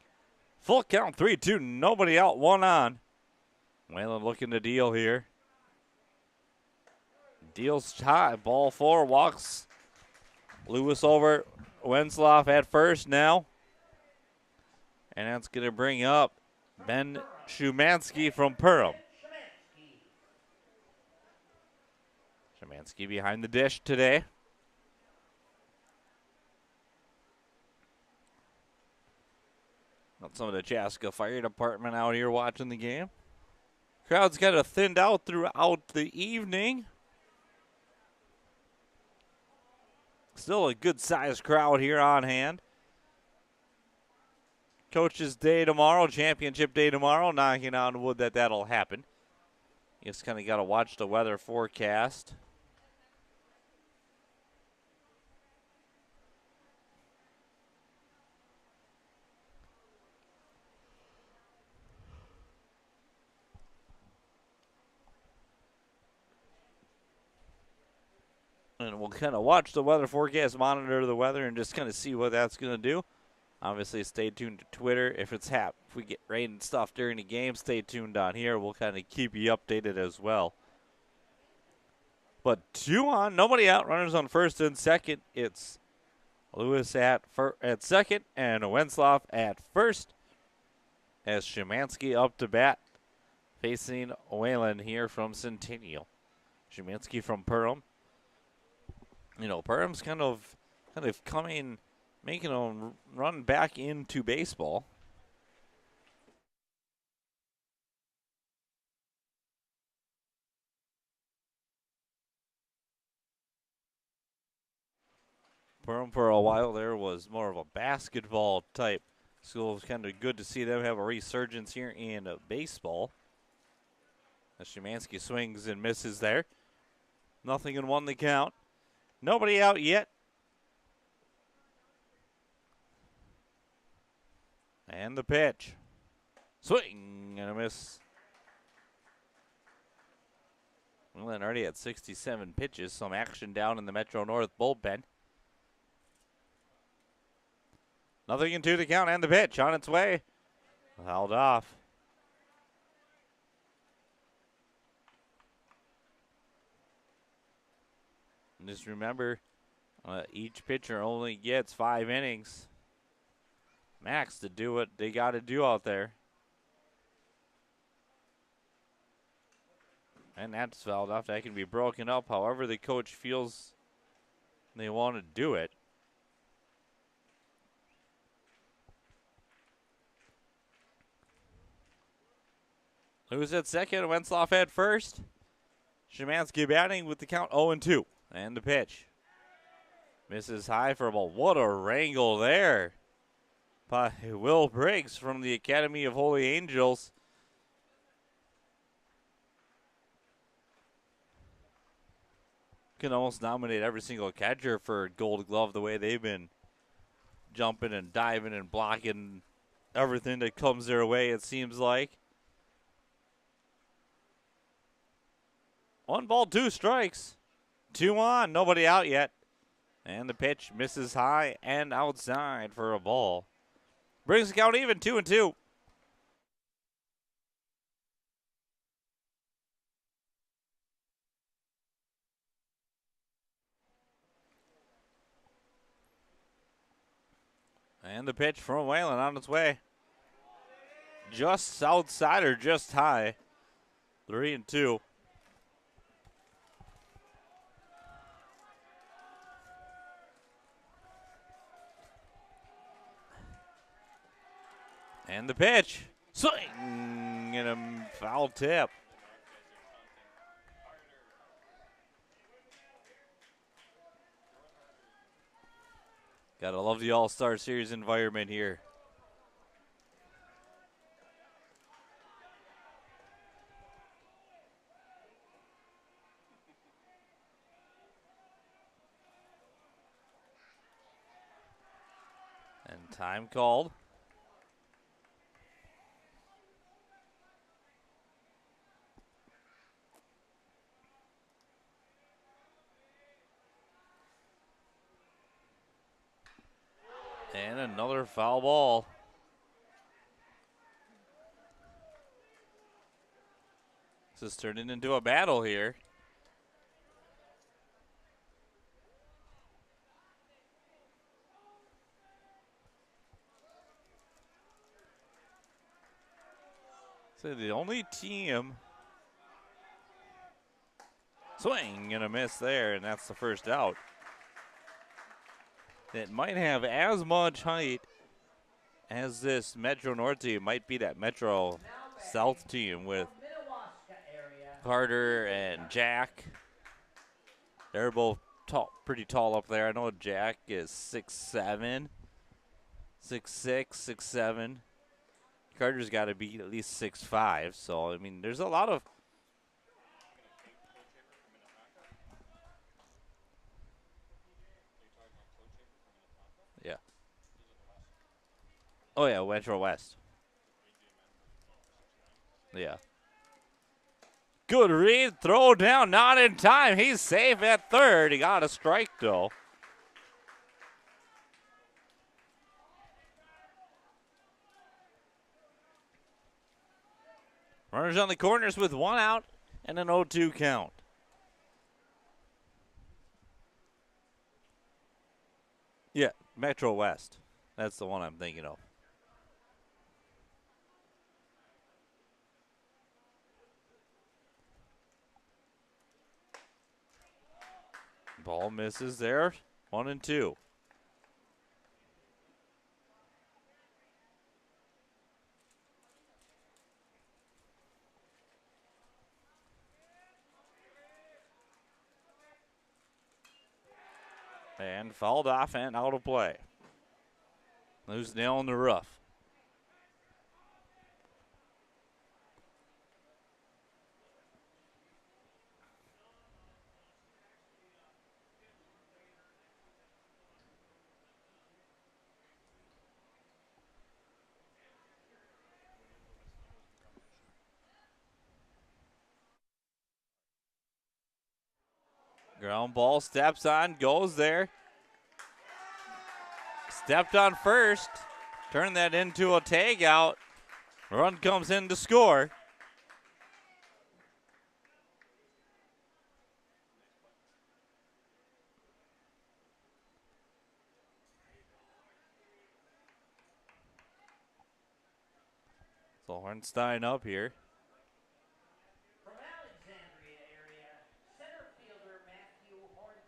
Full count, 3-2, nobody out, 1 on. Whalen looking to deal here. Deals high, ball 4, walks Lewis over. Wensloff at first now. And that's going to bring up Ben Shumansky from Perham. Shumansky behind the dish today. Got some of the Chaska Fire Department out here watching the game. Crowd's kind of thinned out throughout the evening. Still a good-sized crowd here on hand. Coach's Day tomorrow, Championship Day tomorrow. Knocking on wood that'll happen. You just kind of got to watch the weather forecast. And we'll kind of watch the weather forecast, monitor the weather, and just kind of see what that's going to do. Obviously, stay tuned to Twitter. If we get rain and stuff during the game, stay tuned on here. We'll kind of keep you updated as well. But 2 on, nobody out. Runners on first and second. It's Lewis at second and Wentzloff at first. As Szymanski up to bat, facing Whalen here from Centennial. Szymanski from Perham. You know, Perham's kind of coming, making a run back into baseball. Perham for a while there was more of a basketball type school. It's kind of good to see them have a resurgence here in baseball. As Szymanski swings and misses there. 0-1 the count. Nobody out yet. And the pitch. Swing and a miss. Whelan already had 67 pitches. Some action down in the Metro North bullpen. 0-2 to count and the pitch on its way. Held off. And just remember, each pitcher only gets 5 innings max to do what they got to do out there. And that's fouled off. That can be broken up however the coach feels they want to do it. Lewis at second, Wentzloff at first. Szymanski batting with the count 0-2. And the pitch. Misses high for a ball. What a wrangle there by Will Briggs from the Academy of Holy Angels. Can almost nominate every single catcher for Gold Glove the way they've been jumping and diving and blocking everything that comes their way, it seems like. 1 ball, 2 strikes. 2 on, nobody out yet. And the pitch misses high and outside for a ball. Brings the count even, 2-2. And the pitch from Whalen on its way. Just outside or just high. 3-2. And the pitch. Swing and a foul tip. Gotta love the All-Star Series environment here. And time called. And another foul ball. This is turning into a battle here. So the only team. Swing and a miss there, and that's the first out. That might have as much height as this Metro North team. Might be that Metro South team with Carter and Jack. They're both tall, pretty tall up there. I know Jack is 6'7". 6'6", 6'7". Carter's got to be at least 6'5". So I mean, there's a lot of yeah. Oh yeah, Metro West. Yeah. Good read, throw down, not in time. He's safe at third. He got a strike though. Runners on the corners with 1 out and an 0-2 count. Yeah, Metro West. That's the one I'm thinking of. Ball misses there. 1-2. And fouled off and out of play. Loose nail in the rough. Ground ball, steps on, goes there. Stepped on first. Turn that into a tag out. Run comes in to score. So Hornstein up here. From Alexandria area, center fielder Matthew Hornskin.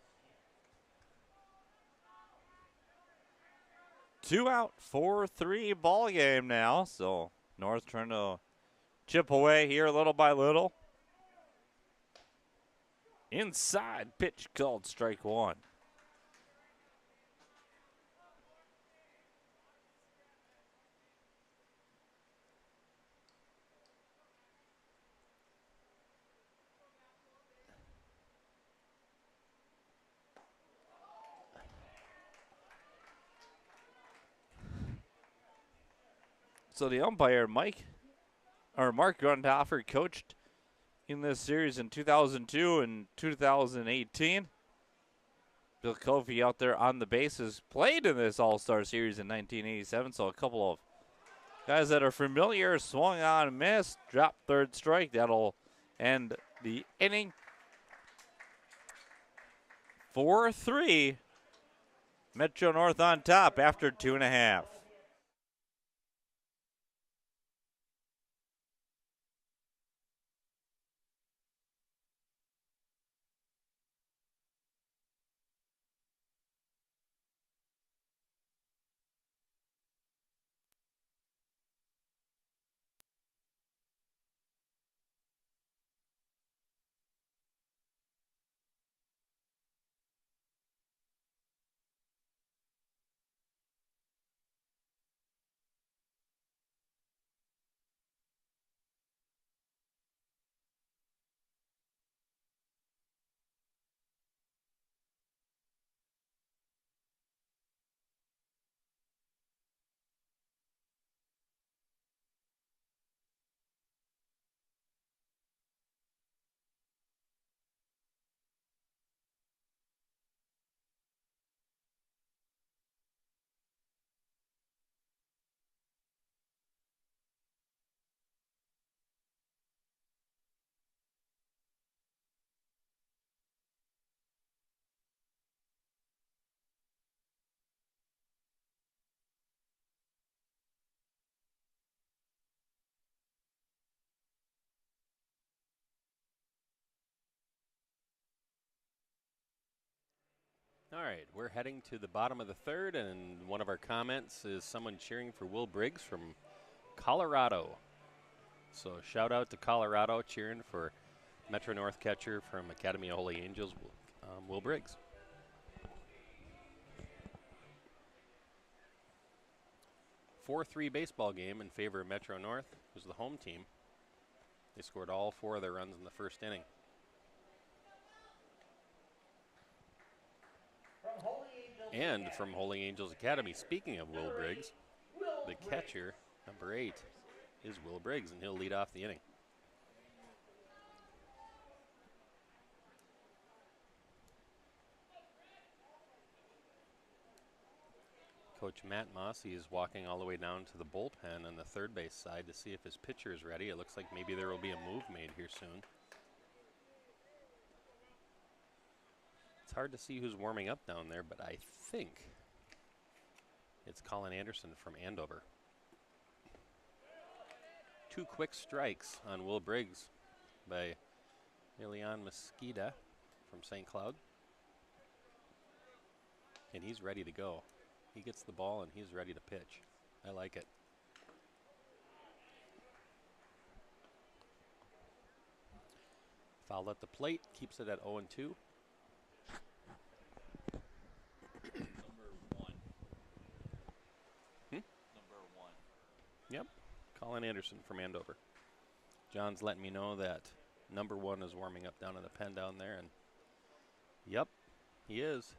2 out, 4-3 ball game now. So North trying to chip away here little by little. Inside pitch called strike 1. So the umpire, Mark Grundhofer, coached in this series in 2002 and 2018. Bill Kofi out there on the bases, played in this All-Star Series in 1987, so a couple of guys that are familiar. Swung on, missed, dropped third strike. That'll end the inning. 4-3. Metro North on top after 2.5. All right, we're heading to the bottom of the third, and one of our comments is someone cheering for Will Briggs from Colorado. So shout out to Colorado, cheering for Metro North catcher from Academy of Holy Angels, Will Briggs. 4-3 baseball game in favor of Metro North, who's the home team. They scored all 4 of their runs in the first inning. And from Holy Angels Academy, speaking of Will Briggs, the catcher, number 8, is Will Briggs, and he'll lead off the inning. Coach Matt Mossy is walking all the way down to the bullpen on the third base side to see if his pitcher is ready. It looks like maybe there will be a move made here soon. It's hard to see who's warming up down there, but I think it's Colin Anderson from Andover. 2 quick strikes on Will Briggs by Elian Mesquita from St. Cloud. And he's ready to go. He gets the ball and he's ready to pitch. I like it. Foul at the plate, keeps it at 0-2. Number 1. Number 1. Yep, Colin Anderson from Andover. John's letting me know that number 1 is warming up down in the pen down there, and yep, he is.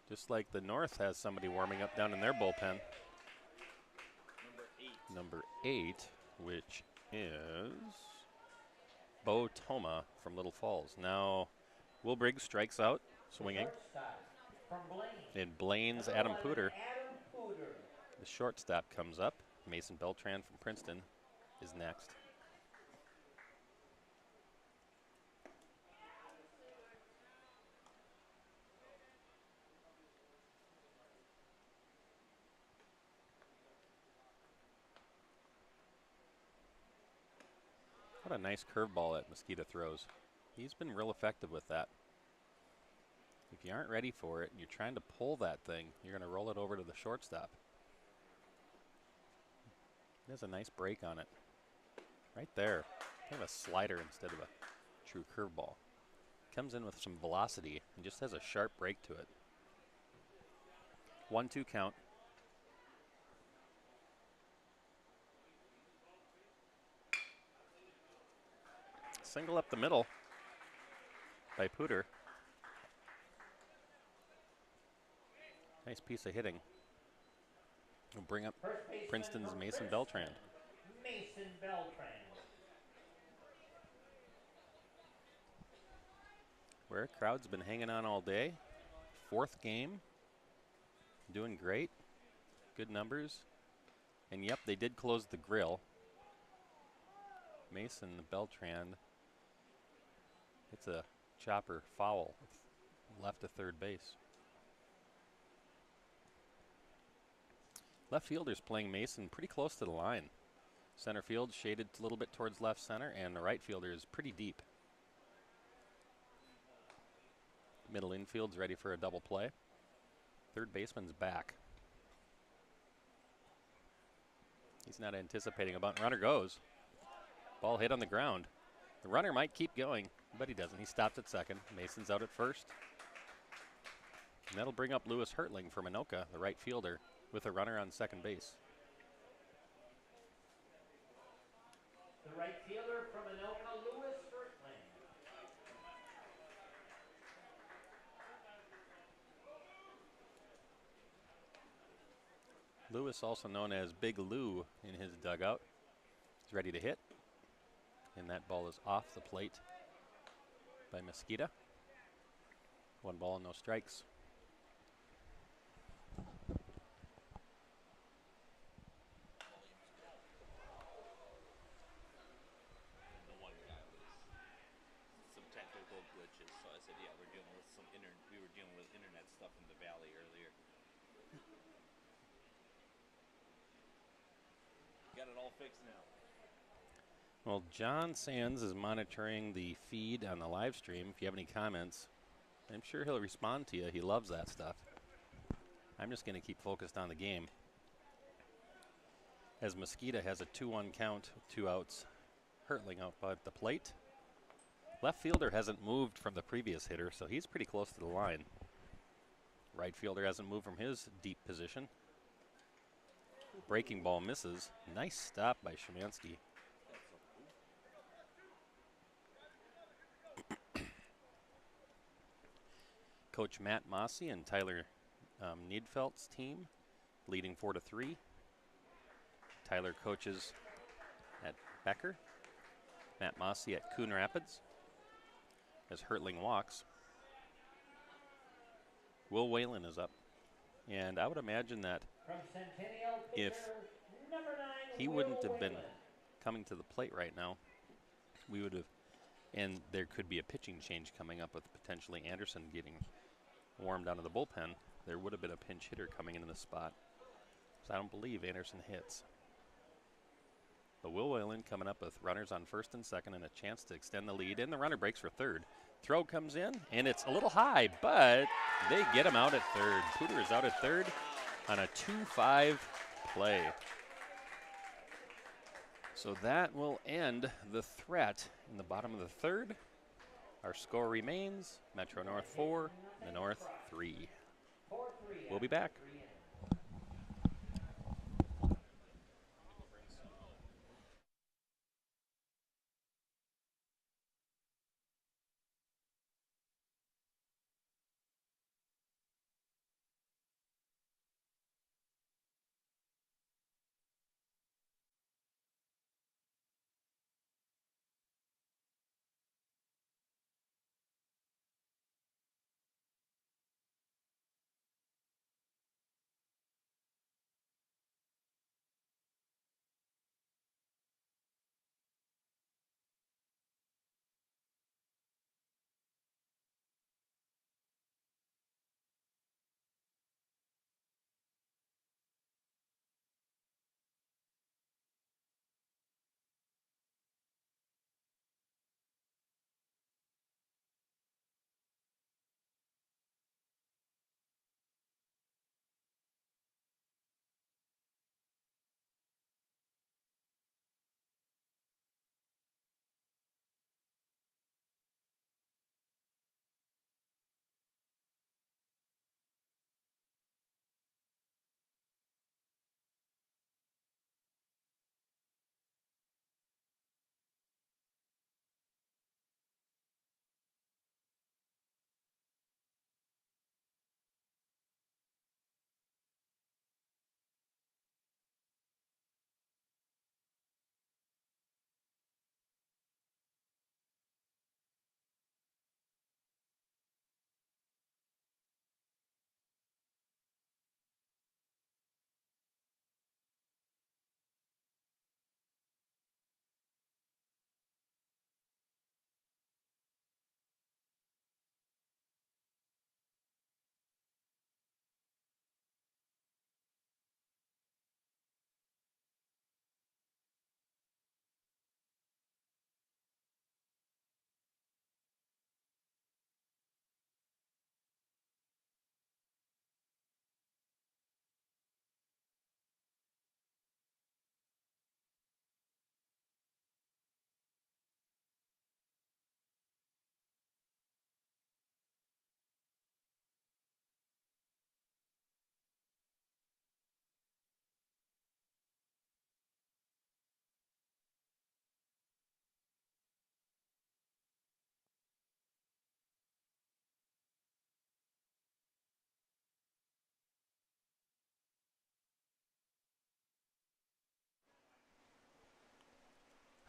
Just like the North has somebody warming up down in their bullpen. Number 8. Number 8, which is Bo Toma from Little Falls. Now, Will Briggs strikes out, swinging. And Blaine's Adam Pooter. The shortstop comes up. Mason Beltran from Princeton is next. What a nice curveball that Mesquita throws. He's been real effective with that. If you aren't ready for it and you're trying to pull that thing, you're going to roll it over to the shortstop. He has a nice break on it. Right there. Kind of a slider instead of a true curveball. Comes in with some velocity and just has a sharp break to it. 1-2 count. Single up the middle by Pooter. Nice piece of hitting. We'll bring up Princeton's Mason Beltran. Mason Beltran. Where crowd's been hanging on all day. 4th game. Doing great. Good numbers. And yep, they did close the grill. Mason Beltran. It's a chopper foul left to third base. Left fielder's playing Mason pretty close to the line. Center field shaded a little bit towards left center, and the right fielder is pretty deep. Middle infield's ready for a double play. Third baseman's back. He's not anticipating a bunt. Runner goes. Ball hit on the ground. The runner might keep going, but he doesn't. He stops at second. Mason's out at first. And that'll bring up Lewis Hertling from Anoka, the right fielder, with a runner on second base. The right fielder from Anoka, Lewis Hertling. Lewis, also known as Big Lou in his dugout, is ready to hit. And that ball is off the plate by Mesquita. 1 ball and no strikes. The one guy was some technical glitches, so I said, yeah, we were dealing with internet stuff in the valley earlier. Got it all fixed now. Well, John Sands is monitoring the feed on the live stream. If you have any comments, I'm sure he'll respond to you. He loves that stuff. I'm just going to keep focused on the game. As Mesquita has a 2-1 count, 2 outs. Hertling out by the plate. Left fielder hasn't moved from the previous hitter, so he's pretty close to the line. Right fielder hasn't moved from his deep position. Breaking ball misses. Nice stop by Szymanski. Coach Matt Mossy and Tyler Niedfeldt's team leading 4-3. Tyler coaches at Becker. Matt Mossy at Coon Rapids. As Hertling walks. Will Whalen is up. And I would imagine that From Centennial, if pitcher number 9, he Will wouldn't have been Whalen. coming to the plate right now, we would have, and there could be a pitching change coming up with potentially Anderson getting warmed out of the bullpen. There would have been a pinch hitter coming into the spot. So I don't believe Anderson hits. But Will Whalen coming up with runners on first and second and a chance to extend the lead, and the runner breaks for third. Throw comes in, and it's a little high, but they get him out at third. Pooter is out at third on a 2-5 play. So that will end the threat in the bottom of the third. Our score remains Metro North 4, the North 3. 4-3. We'll be back.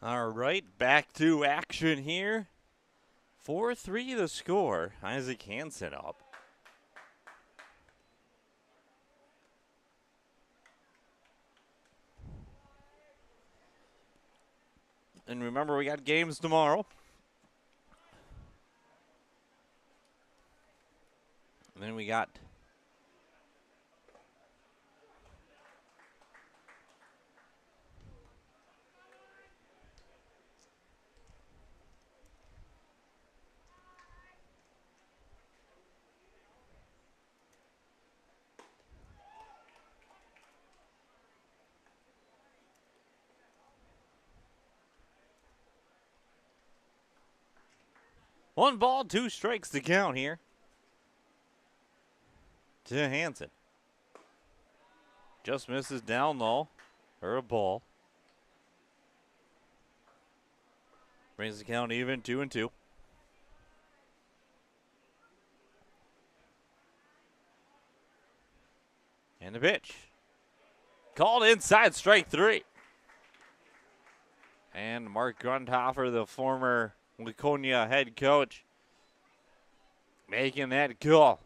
All right, back to action here. 4-3 the score. Isaac Hansen up. And remember, we got games tomorrow. And then we got one ball, 2 strikes to count here to Hansen. Just misses down low for a ball. Brings the count even, 2-2. And the pitch. Called inside, strike 3. And Mark Grundhofer, the former Laconia head coach, making that call.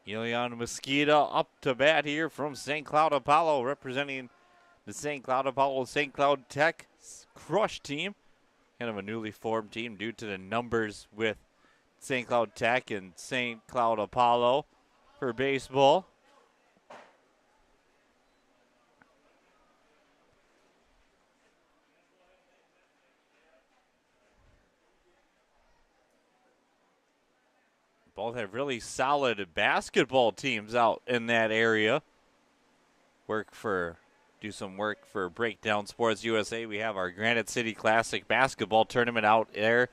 Elian Mosquita up to bat here from St. Cloud Apollo, representing the St. Cloud Apollo St. Cloud Tech Crush team. Kind of a newly formed team due to the numbers with St. Cloud Tech and St. Cloud Apollo for baseball. Both have really solid basketball teams out in that area. Do some work for Breakdown Sports USA. We have our Granite City Classic basketball tournament out there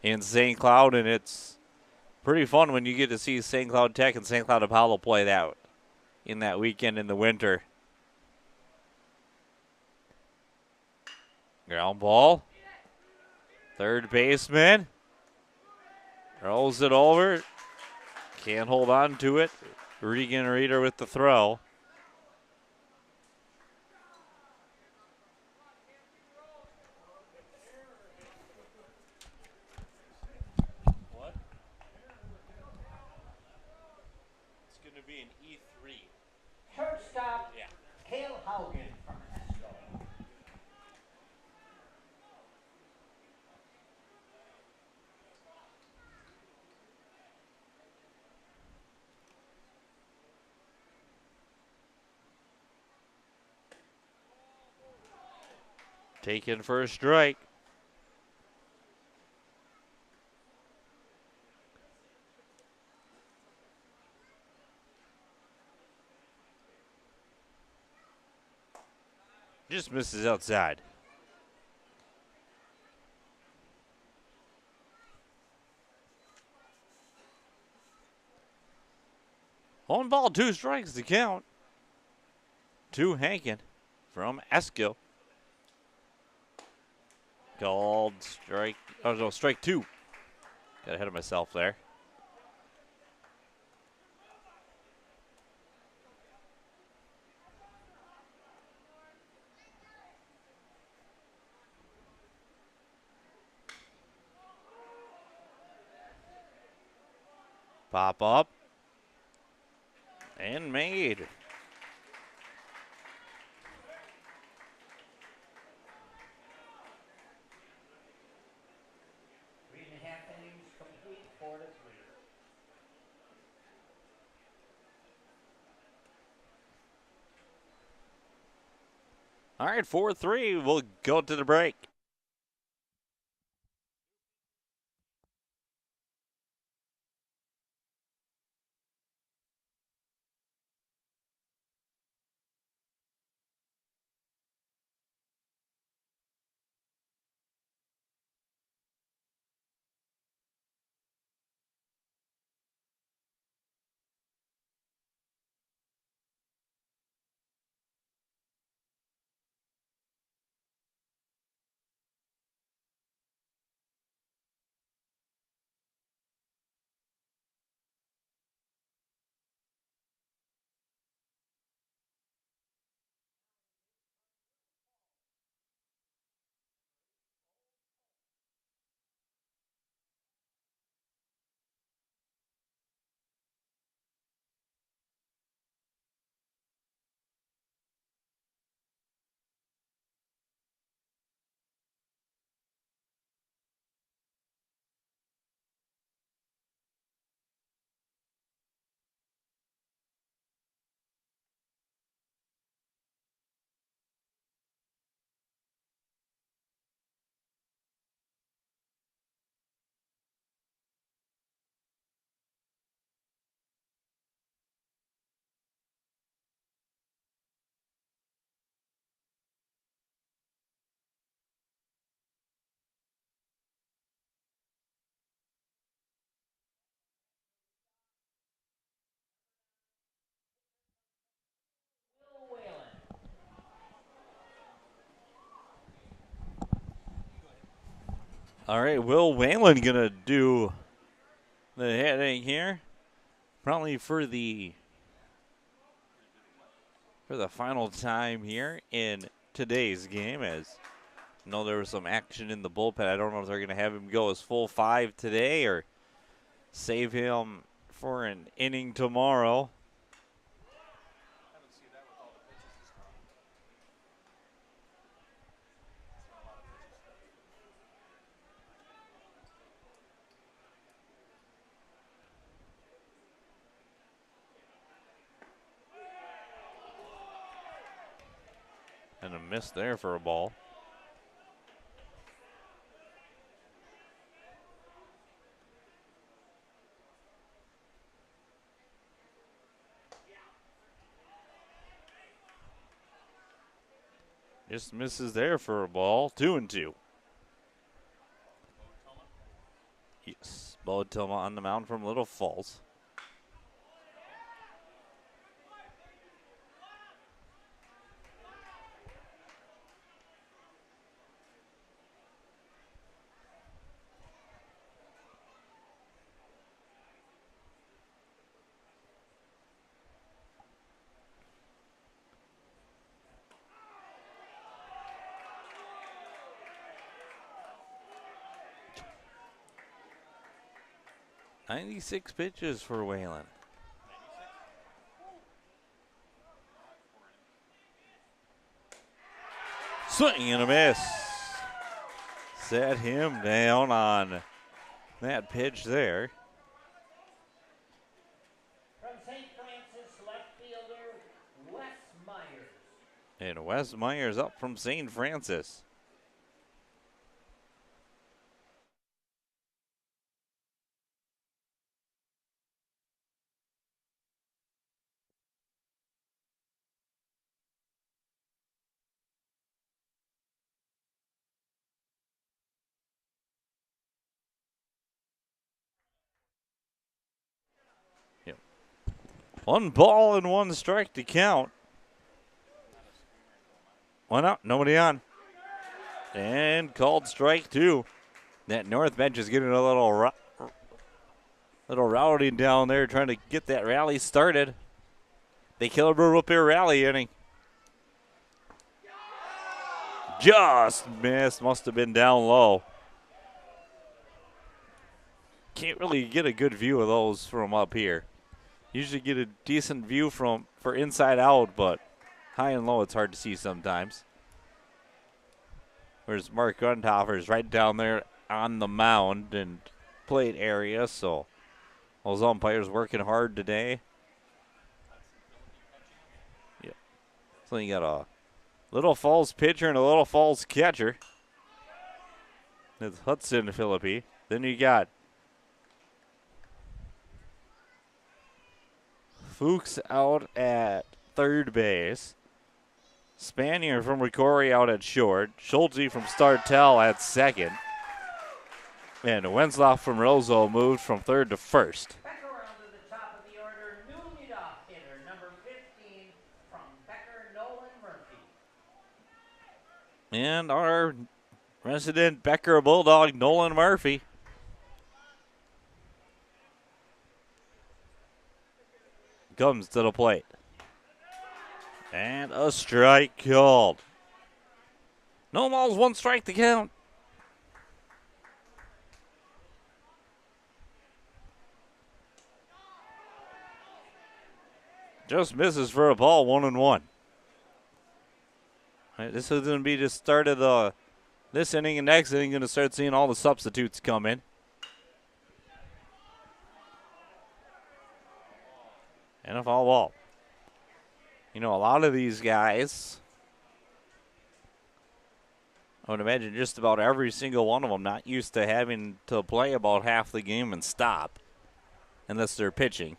in St. Cloud, and it's pretty fun when you get to see St. Cloud Tech and St. Cloud Apollo play that in that weekend in the winter. Ground ball. Third baseman rolls it over. Can't hold on to it. Regan Reeder with the throw. What? It's going to be an E3. Shortstop, Yeah. Cale Haugen from Esco. Taken for a strike. Just misses outside. One ball, 2 strikes to count. To Hankin from Esco. Called strike. Oh, no, strike 2. Got ahead of myself there. Pop up. And made. Three and a half innings complete, 4-3. All right, 4-3. We'll go to the break. All right, Will Whalen gonna do the hitting here, probably for the final time here in today's game. As I know there was some action in the bullpen. I don't know if they're gonna have him go his full 5 today or save him for an inning tomorrow. And a miss there for a ball. Just misses there for a ball. 2-2. Yes, Bo Tillma on the mound from Little Falls. "96 pitches for Whalen. Swing and a miss. Set him down on that pitch there. From St. Francis, left fielder Wes Myers. And Wes Myers up from St. Francis. Yep. 1 ball and 1 strike to count. 1 out, nobody on. And called strike 2. That north bench is getting a little rowdy down there, trying to get that rally started. They Killebrew up here rally inning. Just missed, must have been down low. Can't really get a good view of those from up here. Usually get a decent view for inside out, but high and low it's hard to see sometimes. Whereas Mark Grundhofer is right down there on the mound and plate area, so those umpires working hard today. Yep. So you got a Little Falls pitcher and a Little Falls catcher. It's Hudson Philippi. Then you got Fuchs out at third base. Spanier from Ricori out at short. Schulte from Startel at second. And Wenzloff from Roseau moved from third to first. Back around to the top of the order, new leadoff hitter, number 15 from Becker, Nolan Murphy. And our resident Becker Bulldog, Nolan Murphy. Comes to the plate. And a strike called. No balls, 1 strike to count. Just misses for a ball, 1-1. All right, this is going to be the start of this inning, and next inning going to start seeing all the substitutes come in. And a foul ball. You know, a lot of these guys, I would imagine just about every single one of them not used to having to play about half the game and stop unless they're pitching.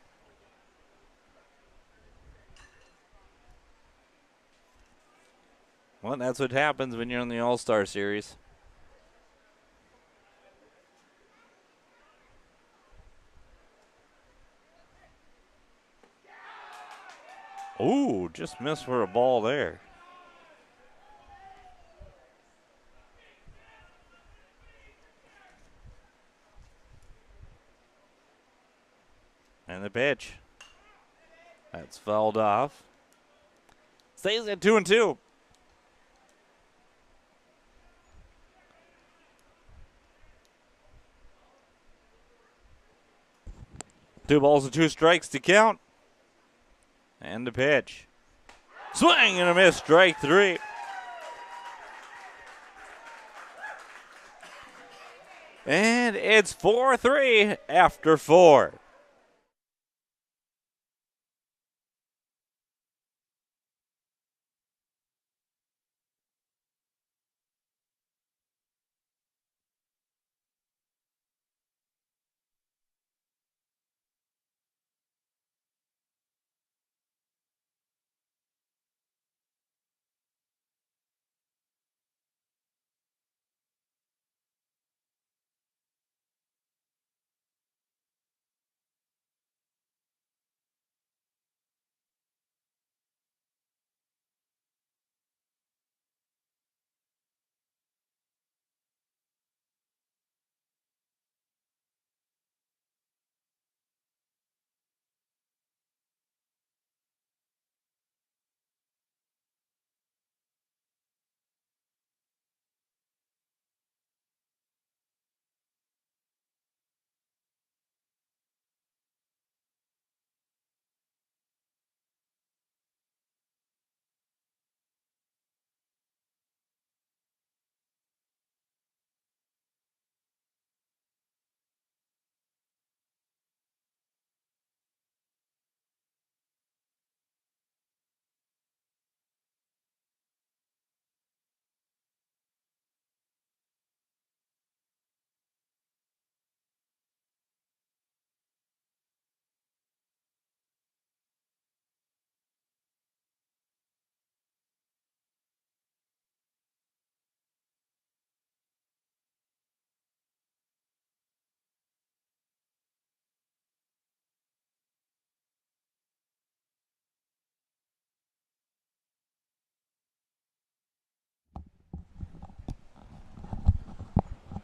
Well, that's what happens when you're in the All-Star Series. Ooh, just missed for a ball there. And the pitch. That's fouled off. Stays at 2-2. Two balls and 2 strikes to count. And the pitch. Swing and a miss, strike 3. And it's 4-3 after 4.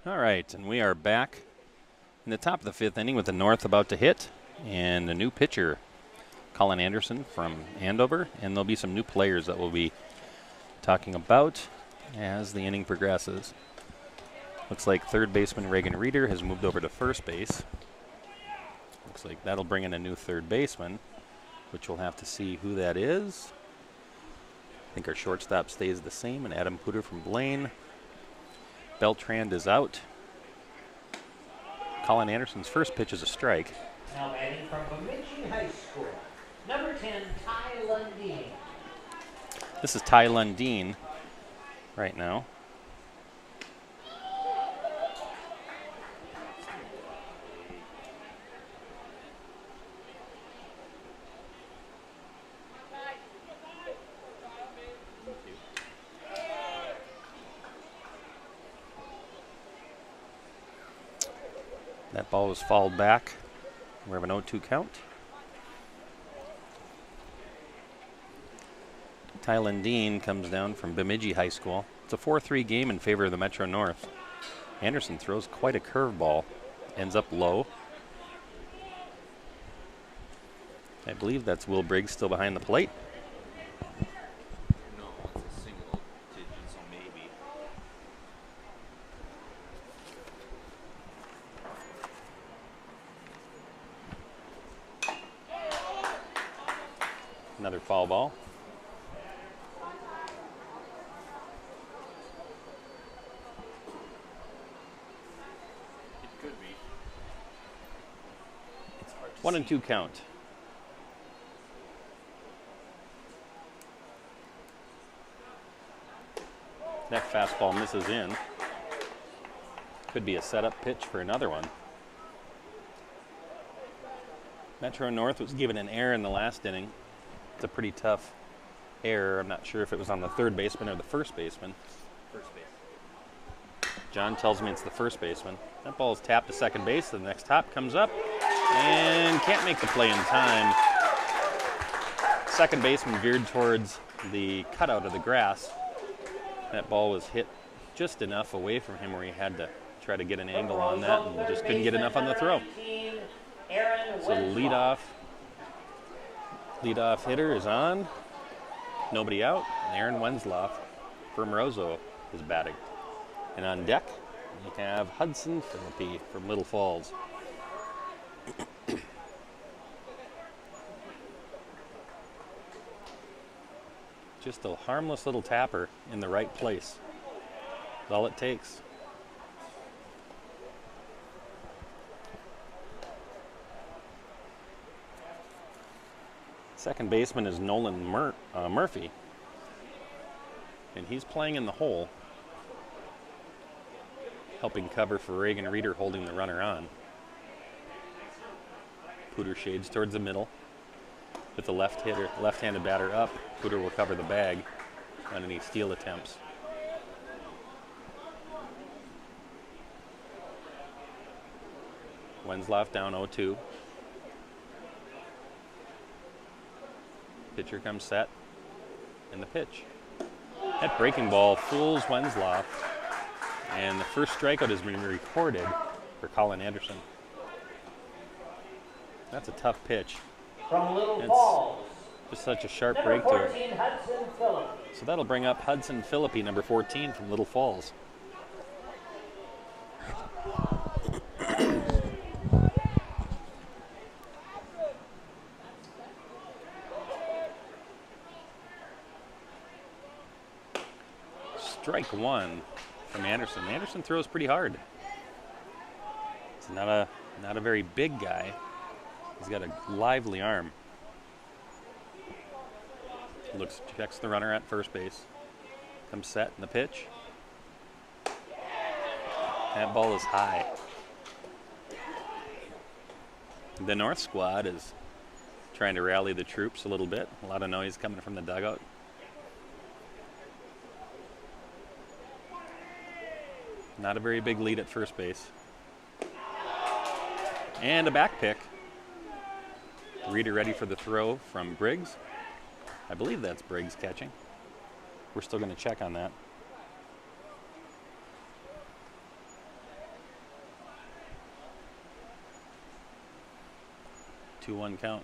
All right, and we are back in the top of the 5th inning with the North about to hit, and a new pitcher, Colin Anderson from Andover, and there'll be some new players that we'll be talking about as the inning progresses. Looks like third baseman Reagan Reeder has moved over to first base. Looks like that'll bring in a new third baseman, which we'll have to see who that is. I think our shortstop stays the same, and Adam Puder from Blaine. Beltrand is out. Colin Anderson's first pitch is a strike. Now batting from Bemidji High School, number 10, Ty Lundeen. This is Ty Lundeen right now. That ball was fouled back. We have an 0-2 count. Ty Lundeen comes down from Bemidji High School. It's a 4-3 game in favor of the Metro North. Anderson throws quite a curveball, ends up low. I believe that's Will Briggs still behind the plate. No, it's a single digit, so maybe. Another foul ball. It could be. It's hard to 1-2 count. That fastball misses in. Could be a setup pitch for another one. Metro North was given an error in the last inning. It's a pretty tough error. I'm not sure if it was on the third baseman or the first baseman. First base. John tells me it's the first baseman. That ball is tapped to second base. The next hop comes up and can't make the play in time. Second baseman veered towards the cutout of the grass. That ball was hit just enough away from him where he had to try to get an angle on that and just couldn't get enough on the throw. Aaron So the leadoff hitter is on. Nobody out. And Aaron Wenzloff from Roseau is batting. And on deck, you have Hudson Philippi from Little Falls. Just a harmless little tapper in the right place. That's all it takes. Second baseman is Nolan Murphy. And he's playing in the hole, helping cover for Reagan Reeder, holding the runner on. Pooter shades towards the middle. With the left-handed batter up, Pooter will cover the bag on any steal attempts. Wenzloff down 0-2. Pitcher comes set, and the pitch. That breaking ball fools Wenzloff, and the first strikeout has been recorded for Colin Anderson. That's a tough pitch. From Little It's Falls, just such a sharp number break to it. 14, Hudson Phillips. So that'll bring up Hudson Philippi, number 14 from Little Falls. Strike one from Anderson. Anderson throws pretty hard. He's not a very big guy. He's got a lively arm. Checks the runner at first base. Comes set in the pitch. That ball is high. The North squad is trying to rally the troops a little bit. A lot of noise coming from the dugout. Not a very big lead at first base. And a back pick. Reeder ready for the throw from Briggs. I believe that's Briggs catching. We're still going to check on that. Two 2-1 count.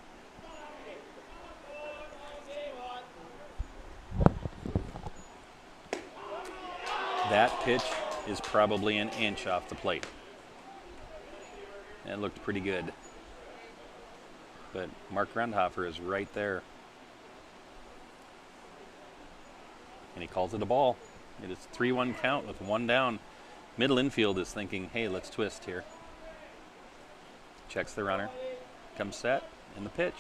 That pitch is probably an inch off the plate. It looked pretty good. But Mark Grundhofer is right there. And he calls it a ball. It is 3-1 count with one down. Middle infield is thinking, hey, let's twist here. Checks the runner. Comes set, and the pitch.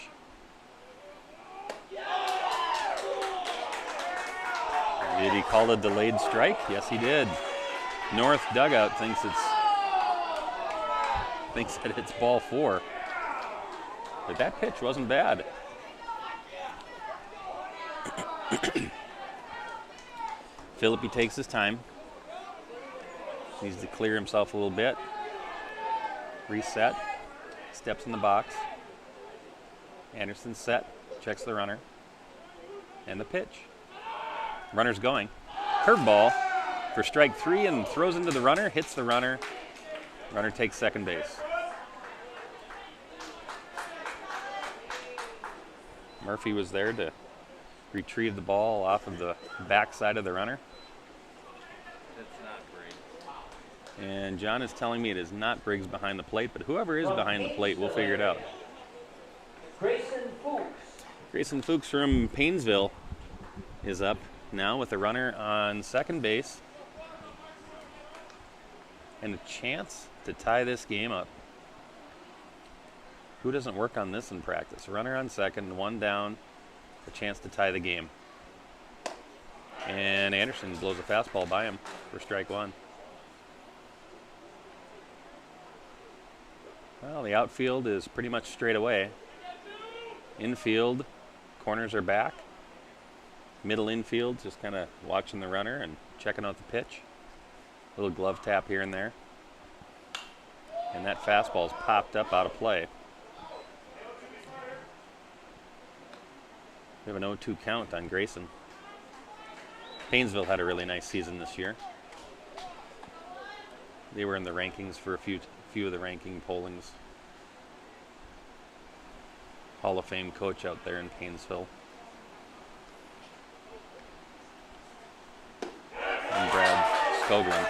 Did he call a delayed strike? Yes, he did. North dugout thinks that it's ball 4. But that pitch wasn't bad. Philippi takes his time. Needs to clear himself a little bit. Reset. Steps in the box. Anderson set. Checks the runner. And the pitch. Runner's going. Curveball for strike 3 and throws into the runner. Hits the runner. Runner takes second base. Murphy was there to retrieve the ball off of the backside of the runner. That's not Briggs. And John is telling me it is not Briggs behind the plate, but whoever is behind the plate, we'll figure it out. Grayson Fuchs. Grayson Fuchs from Paynesville is up now with a runner on second base. And a chance to tie this game up. Who doesn't work on this in practice? Runner on second, one down, a chance to tie the game. And Anderson blows a fastball by him for strike 1. Well, the outfield is pretty much straight away. Infield, corners are back. Middle infield, just kind of watching the runner and checking out the pitch. Little glove tap here and there. And that fastball's popped up out of play. We have an 0-2 count on Grayson. Paynesville had a really nice season this year. They were in the rankings for a few of the ranking pollings. Hall of Fame coach out there in Painesville. And Brad Skogren.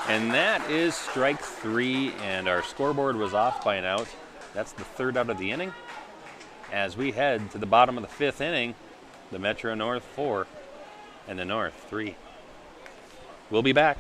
And that is strike 3, and our scoreboard was off by an out. That's the 3rd out of the inning. As we head to the bottom of the 5th inning, the Metro North 4 and the North 3. We'll be back.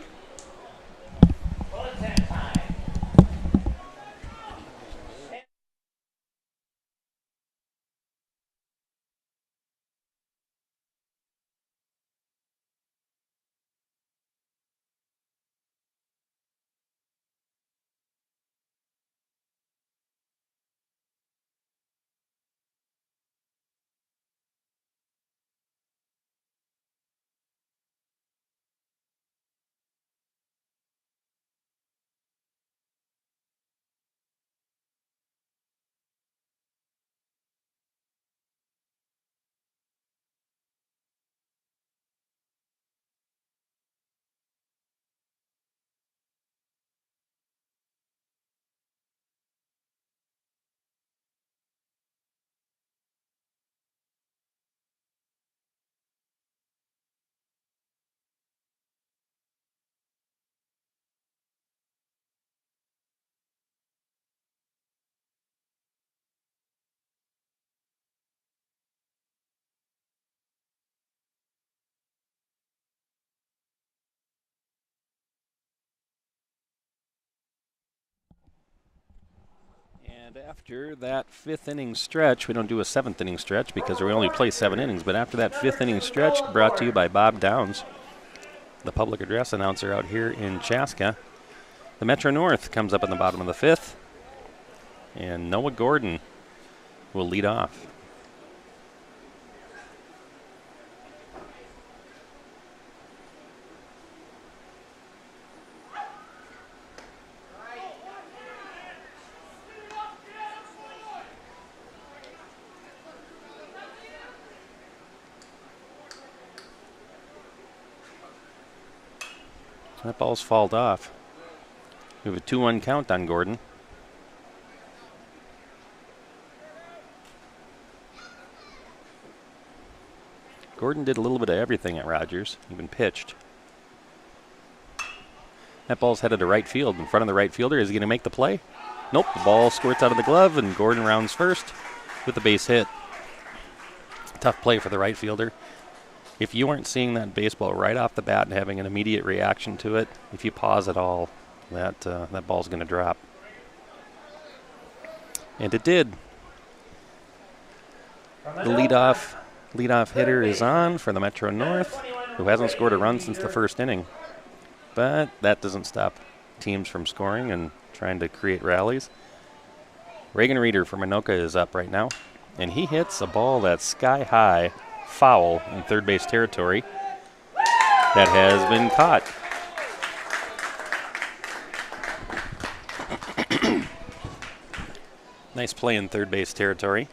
And after that 5th inning stretch, we don't do a 7th inning stretch because we only play 7 innings, but after that 5th inning stretch, brought to you by Bob Downs, the public address announcer out here in Chaska, the Metro North comes up in the bottom of the 5th, and Noah Gordon will lead off. That ball's fouled off. We have a 2-1 count on Gordon. Gordon did a little bit of everything at Rogers, even pitched. That ball's headed to right field. In front of the right fielder. Is he going to make the play? Nope. The ball squirts out of the glove, and Gordon rounds first with a base hit. Tough play for the right fielder. If you aren't seeing that baseball right off the bat and having an immediate reaction to it, if you pause at all, that ball's going to drop. And it did. The leadoff hitter is on for the Metro North, who hasn't scored a run since the 1st inning. But that doesn't stop teams from scoring and trying to create rallies. Reagan Reeder from Anoka is up right now, and he hits a ball that's sky high, foul in third base territory that has been caught. Nice play in third base territory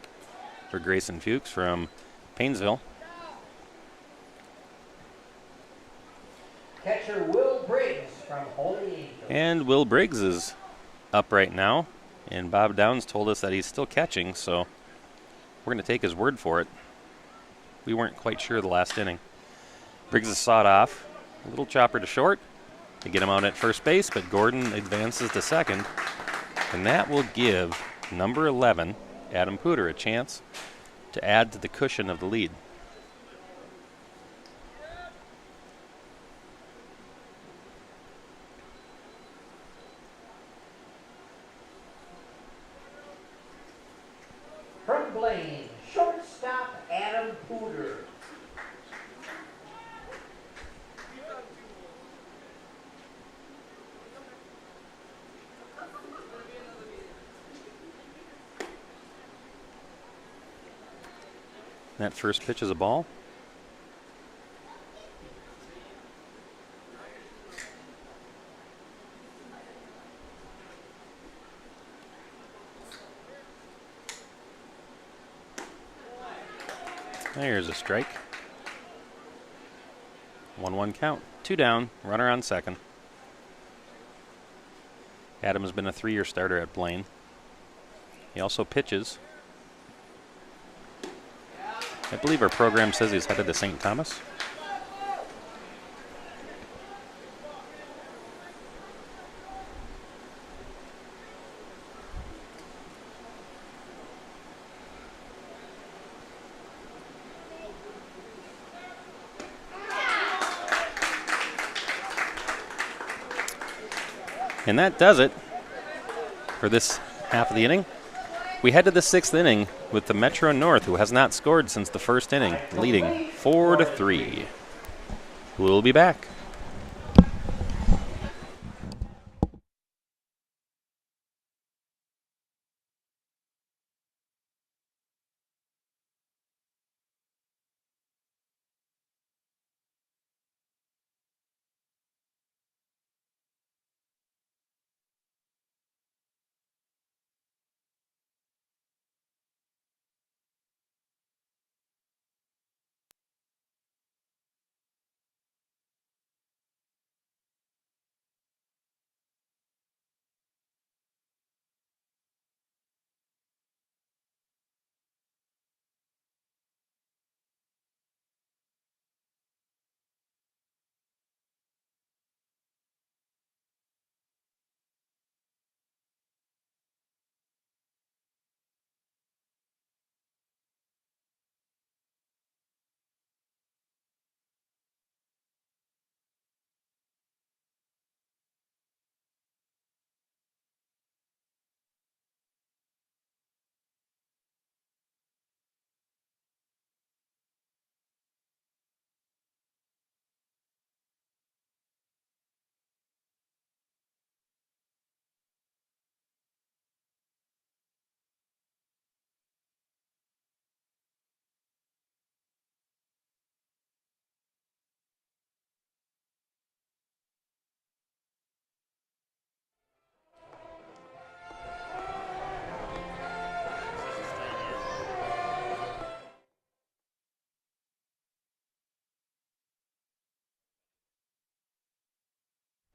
for Grayson Fuchs from Painesville. Catcher Will Briggs from Holy Angels. And Will Briggs is up right now, and Bob Downs told us that he's still catching, so we're going to take his word for it. We weren't quite sure the last inning. Briggs is sawed off. A little chopper to short to get him out at first base, but Gordon advances to second. And that will give number 11, Adam Pooter, a chance to add to the cushion of the lead. From Blaine, shortstop Adam Pooter. That first pitch is a ball. There's a strike. 1-1 count. 2 down, runner on second. Adam has been a 3-year starter at Blaine. He also pitches I believe our program says he's headed to St. Thomas. And that does it for this half of the inning. We head to the 6th inning with the Metro North, who has not scored since the first inning, leading 4-3. We'll be back.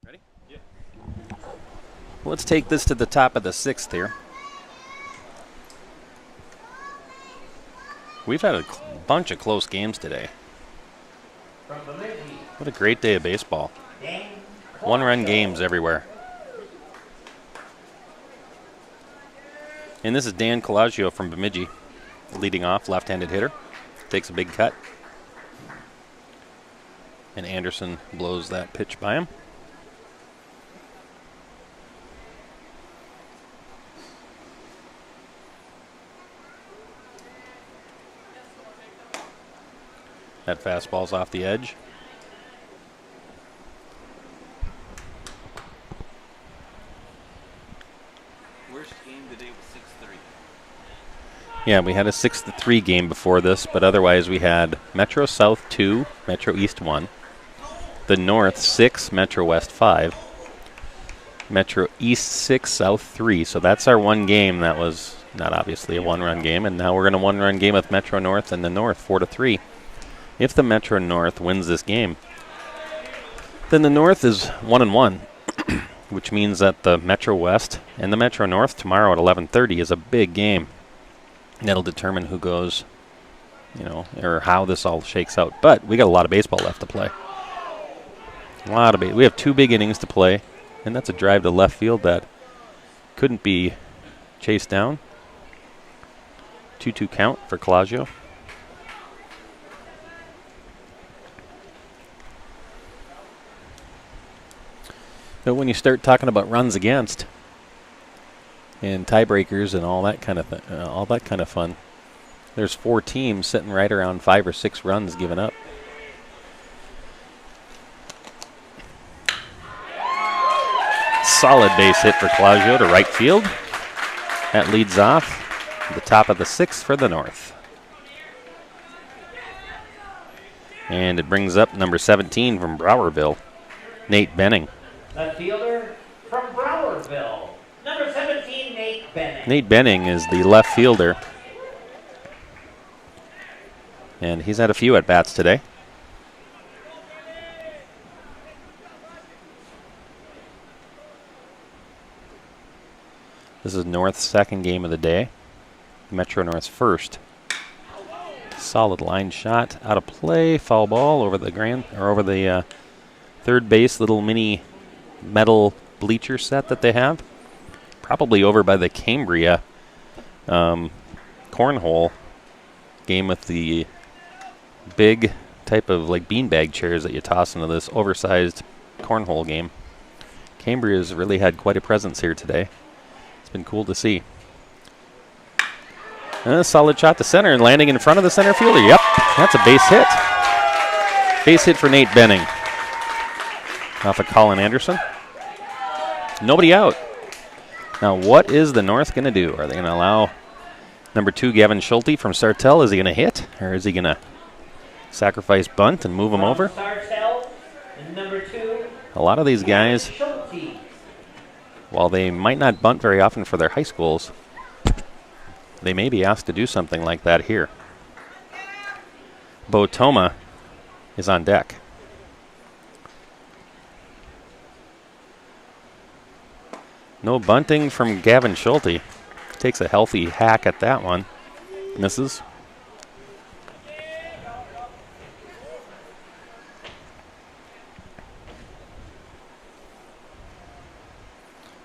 Ready? Yeah. Let's take this to the top of the 6th here. We've had a bunch of close games today. From Bemidji, What a great day of baseball. Dan One-run Clark. games everywhere. And this is Dan Colaggio from Bemidji, leading off, left-handed hitter. Takes a big cut. And Anderson blows that pitch by him. That fastball's off the edge. Worst game today was 6-3. Yeah, we had a 6-3 game before this, but otherwise we had Metro South 2, Metro East 1, the North 6, Metro West 5, Metro East 6, South 3. So that's our one game that was not obviously a one-run game, and now we're in a one-run game with Metro North and the North 4-3. If the Metro North wins this game, then the North is 1-1, which means that the Metro West and the Metro North tomorrow at 11:30 is a big game. That'll determine who goes, or how this all shakes out. But we got a lot of baseball left to play. We have 2 big innings to play, and that's a drive to left field that couldn't be chased down. 2-2 count for Colaggio. But when you start talking about runs against and tiebreakers and all that kind of fun, there's 4 teams sitting right around 5 or 6 runs given up. Solid base hit for Colaggio to right field. That leads off the top of the 6th for the North. And it brings up number 17 from Browerville, Nate Benning. The fielder from Browerville, number 17, Nate Benning. Nate Benning is the left fielder. And he's had a few at-bats today. This is North's second game of the day. Metro North's first. Solid line shot out of play. Foul ball over the third base little mini metal bleacher set that they have. Probably over by the Cambria cornhole game with the big type of like beanbag chairs that you toss into this oversized cornhole game. Cambria's really had quite a presence here today. It's been cool to see. A solid shot to center and landing in front of the center fielder. Yep, that's a base hit. Base hit for Nate Benning. Off of Colin Anderson. Nobody out. Now, what is the North going to do? Are they going to allow number 2, Gavin Schulte from Sartell? Is he going to hit? Or is he going to sacrifice bunt and move him over? Sartell, and number 2. A lot of these guys, Schulte. while they might not bunt very often for their high schools, they may be asked to do something like that here. Bo Toma is on deck. No bunting from Gavin Schulte. Takes a healthy hack at that one. Misses.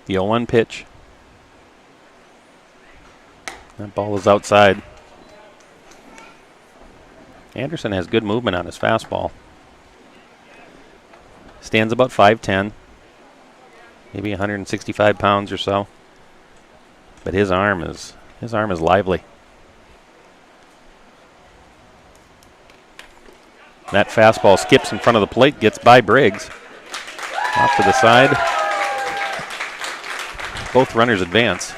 The 0-1 pitch. That ball is outside. Anderson has good movement on his fastball. Stands about 5'10", maybe 165 pounds or so. But his arm is lively. That fastball skips in front of the plate, gets by Briggs. Off to the side. Both runners advance.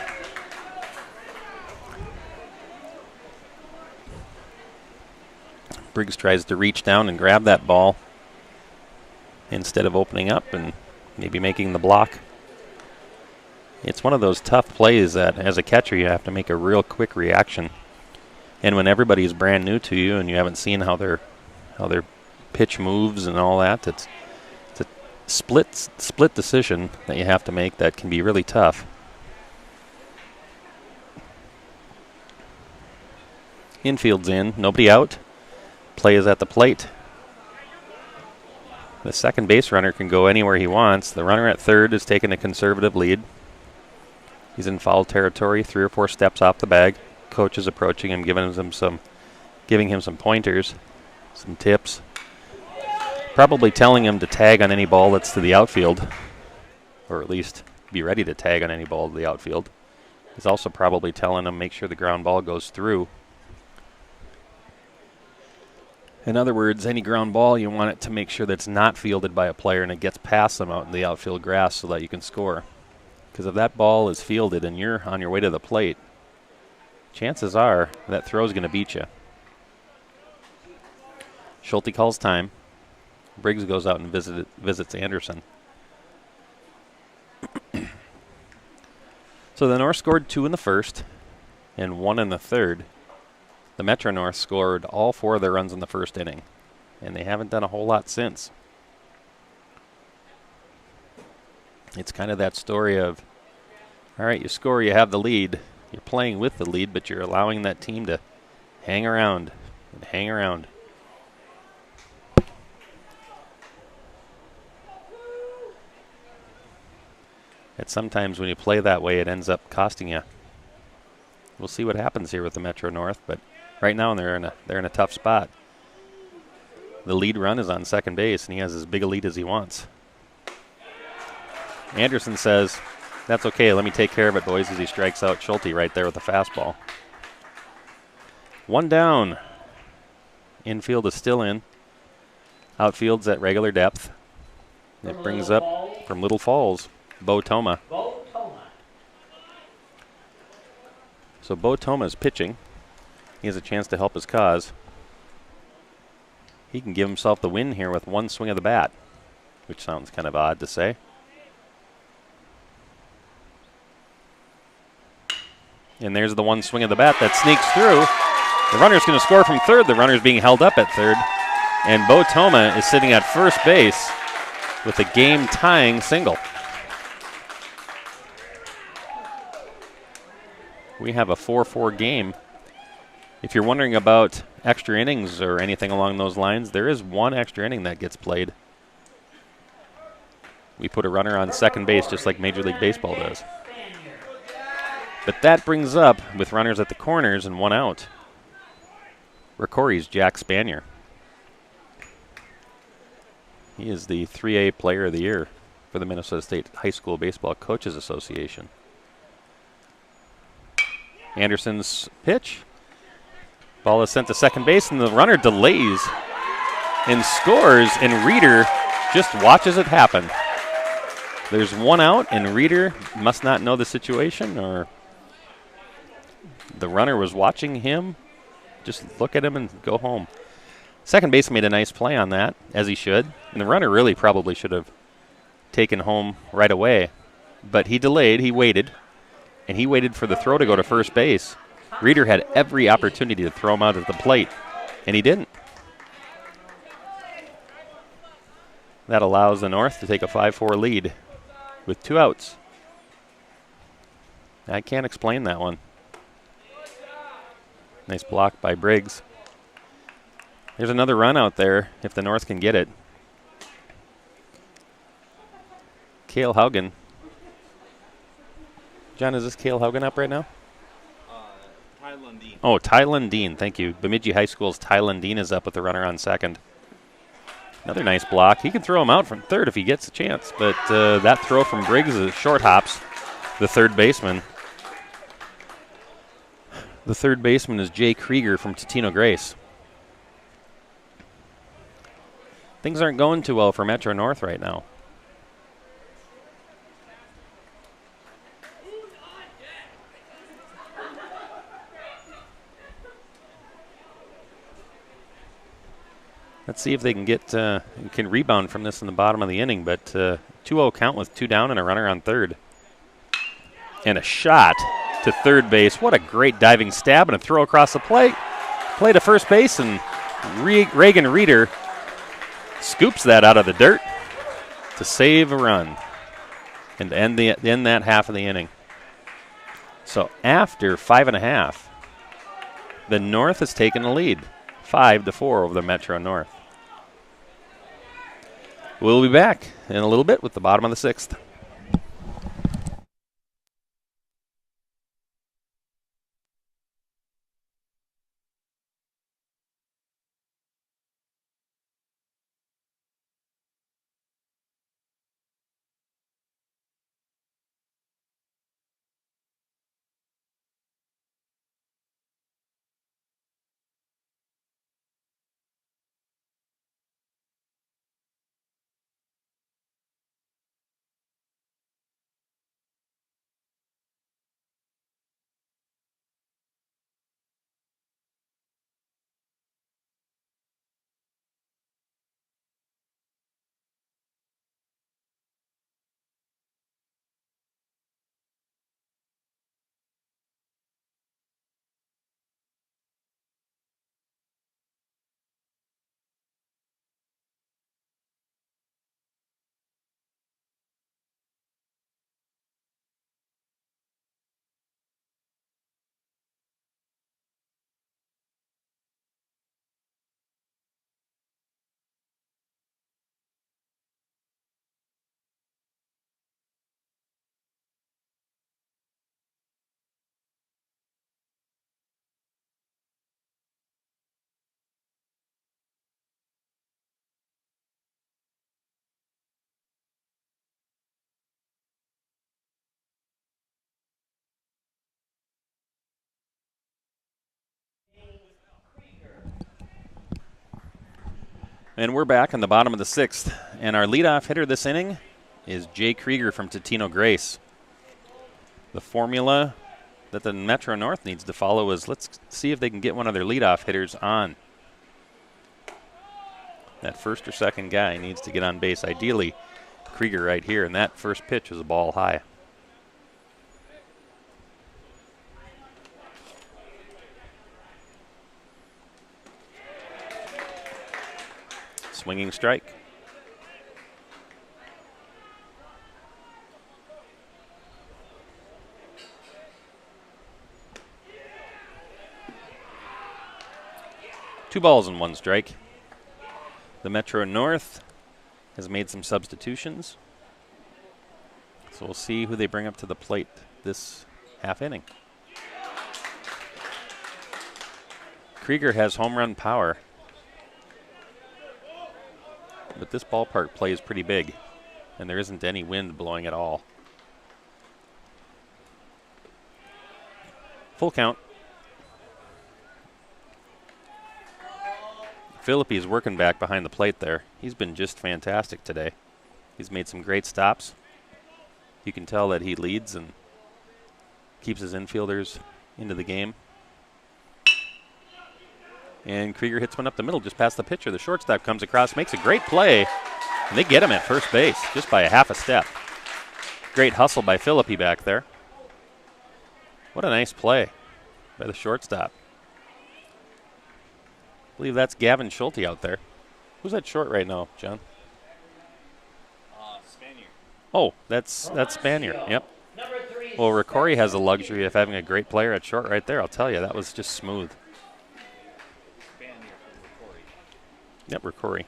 Briggs tries to reach down and grab that ball instead of opening up and maybe making the block. It's one of those tough plays that as a catcher you have to make a real quick reaction. And when everybody's brand new to you and you haven't seen how their pitch moves and all that, it's a split decision that you have to make that can be really tough. Infield's in, nobody out. Play is at the plate. The second base runner can go anywhere he wants. The runner at third is taking a conservative lead. He's in foul territory, 3 or 4 steps off the bag. Coach is approaching him, giving him some pointers, some tips. Probably telling him to tag on any ball that's to the outfield, or at least be ready to tag on any ball to the outfield. He's also probably telling him make sure the ground ball goes through. In other words, any ground ball, you want it to make sure that it's not fielded by a player and it gets past them out in the outfield grass so that you can score. Because if that ball is fielded and you're on your way to the plate, chances are that throw is going to beat you. Schulte calls time. Briggs goes out and visits Anderson. So the North scored 2 in the first and 1 in the third. The Metro North scored all 4 of their runs in the first inning, and they haven't done a whole lot since. It's kind of that story of, all right, you score, you have the lead. You're playing with the lead, but you're allowing that team to hang around and hang around. And sometimes when you play that way, it ends up costing you. We'll see what happens here with the Metro North, but right now they're in a tough spot. The lead run is on second base, and he has as big a lead as he wants. Anderson says, "That's okay, let me take care of it, boys," as he strikes out Schulte right there with the fastball. 1 down. Infield is still in. Outfield's at regular depth. It brings up from Little Falls, Bo Toma. Bo Toma. So Bo Toma is pitching. He has a chance to help his cause. He can give himself the win here with 1 swing of the bat, which sounds kind of odd to say. And there's the 1 swing of the bat that sneaks through. The runner's going to score from third. The runner's being held up at third. And Bo Toma is sitting at first base with a game-tying single. We have a 4-4 game If you're wondering about extra innings or anything along those lines, there is one extra inning that gets played. We put a runner on second base just like Major League Baseball does. But that brings up, with runners at the corners and one out, Rocori's Jack Spanier. He is the 3A Player of the Year for the Minnesota State High School Baseball Coaches Association. Anderson's pitch. Ball is sent to second base, and the runner delays and scores, and Reeder just watches it happen. There's one out, and Reeder must not know the situation, or the runner was watching him just look at him and go home. Second base made a nice play on that, as he should, and the runner really probably should have taken home right away. But he delayed, he waited, and he waited for the throw to go to first base. Reeder had every opportunity to throw him out at the plate, and he didn't. That allows the North to take a 5-4 lead with 2 outs. I can't explain that one. Nice block by Briggs. There's another run out there if the North can get it. Cale Haugen. John, is this Cale Haugen up right now? Ty Lundeen. Oh, Ty Lundeen. Thank you. Bemidji High School's Ty Lundeen is up with the runner on second. Another nice block. He can throw him out from third if he gets a chance, but that throw from Briggs is short hops the third baseman. The third baseman is Jay Krieger from Totino Grace. Things aren't going too well for Metro North right now. Let's see if they can can rebound from this in the bottom of the inning. But 2-0 count with 2 down and a runner on third. And a shot to third base. What a great diving stab and a throw across the plate. Play to first base, and Reagan Reeder scoops that out of the dirt to save a run and end that half of the inning. So after 5.5, the North has taken the lead, 5-4 over the Metro North. We'll be back in a little bit with the bottom of the 6th. And we're back in the bottom of the 6th. And our leadoff hitter this inning is Jay Krieger from Totino Grace. The formula that the Metro North needs to follow is let's see if they can get one of their leadoff hitters on. That first or second guy needs to get on base. Ideally, Krieger right here. And that first pitch was a ball high. Swinging strike. 2 balls and 1 strike. The Metro North has made some substitutions. So we'll see who they bring up to the plate this half inning. Krieger has home run power, but this ballpark plays pretty big, and there isn't any wind blowing at all. Full count. Philippi is working back behind the plate there. He's been just fantastic today. He's made some great stops. You can tell that he leads and keeps his infielders into the game. And Krieger hits one up the middle just past the pitcher. The shortstop comes across, makes a great play, and they get him at first base just by a half a step. Great hustle by Philippi back there. What a nice play by the shortstop. I believe that's Gavin Schulte out there. Who's at short right now, John? Spaniard. Oh, that's Spaniard. Yep. Well, Ricori has the luxury of having a great player at short right there. I'll tell you, that was just smooth. Spaniard from Ricori. Yep, Ricori.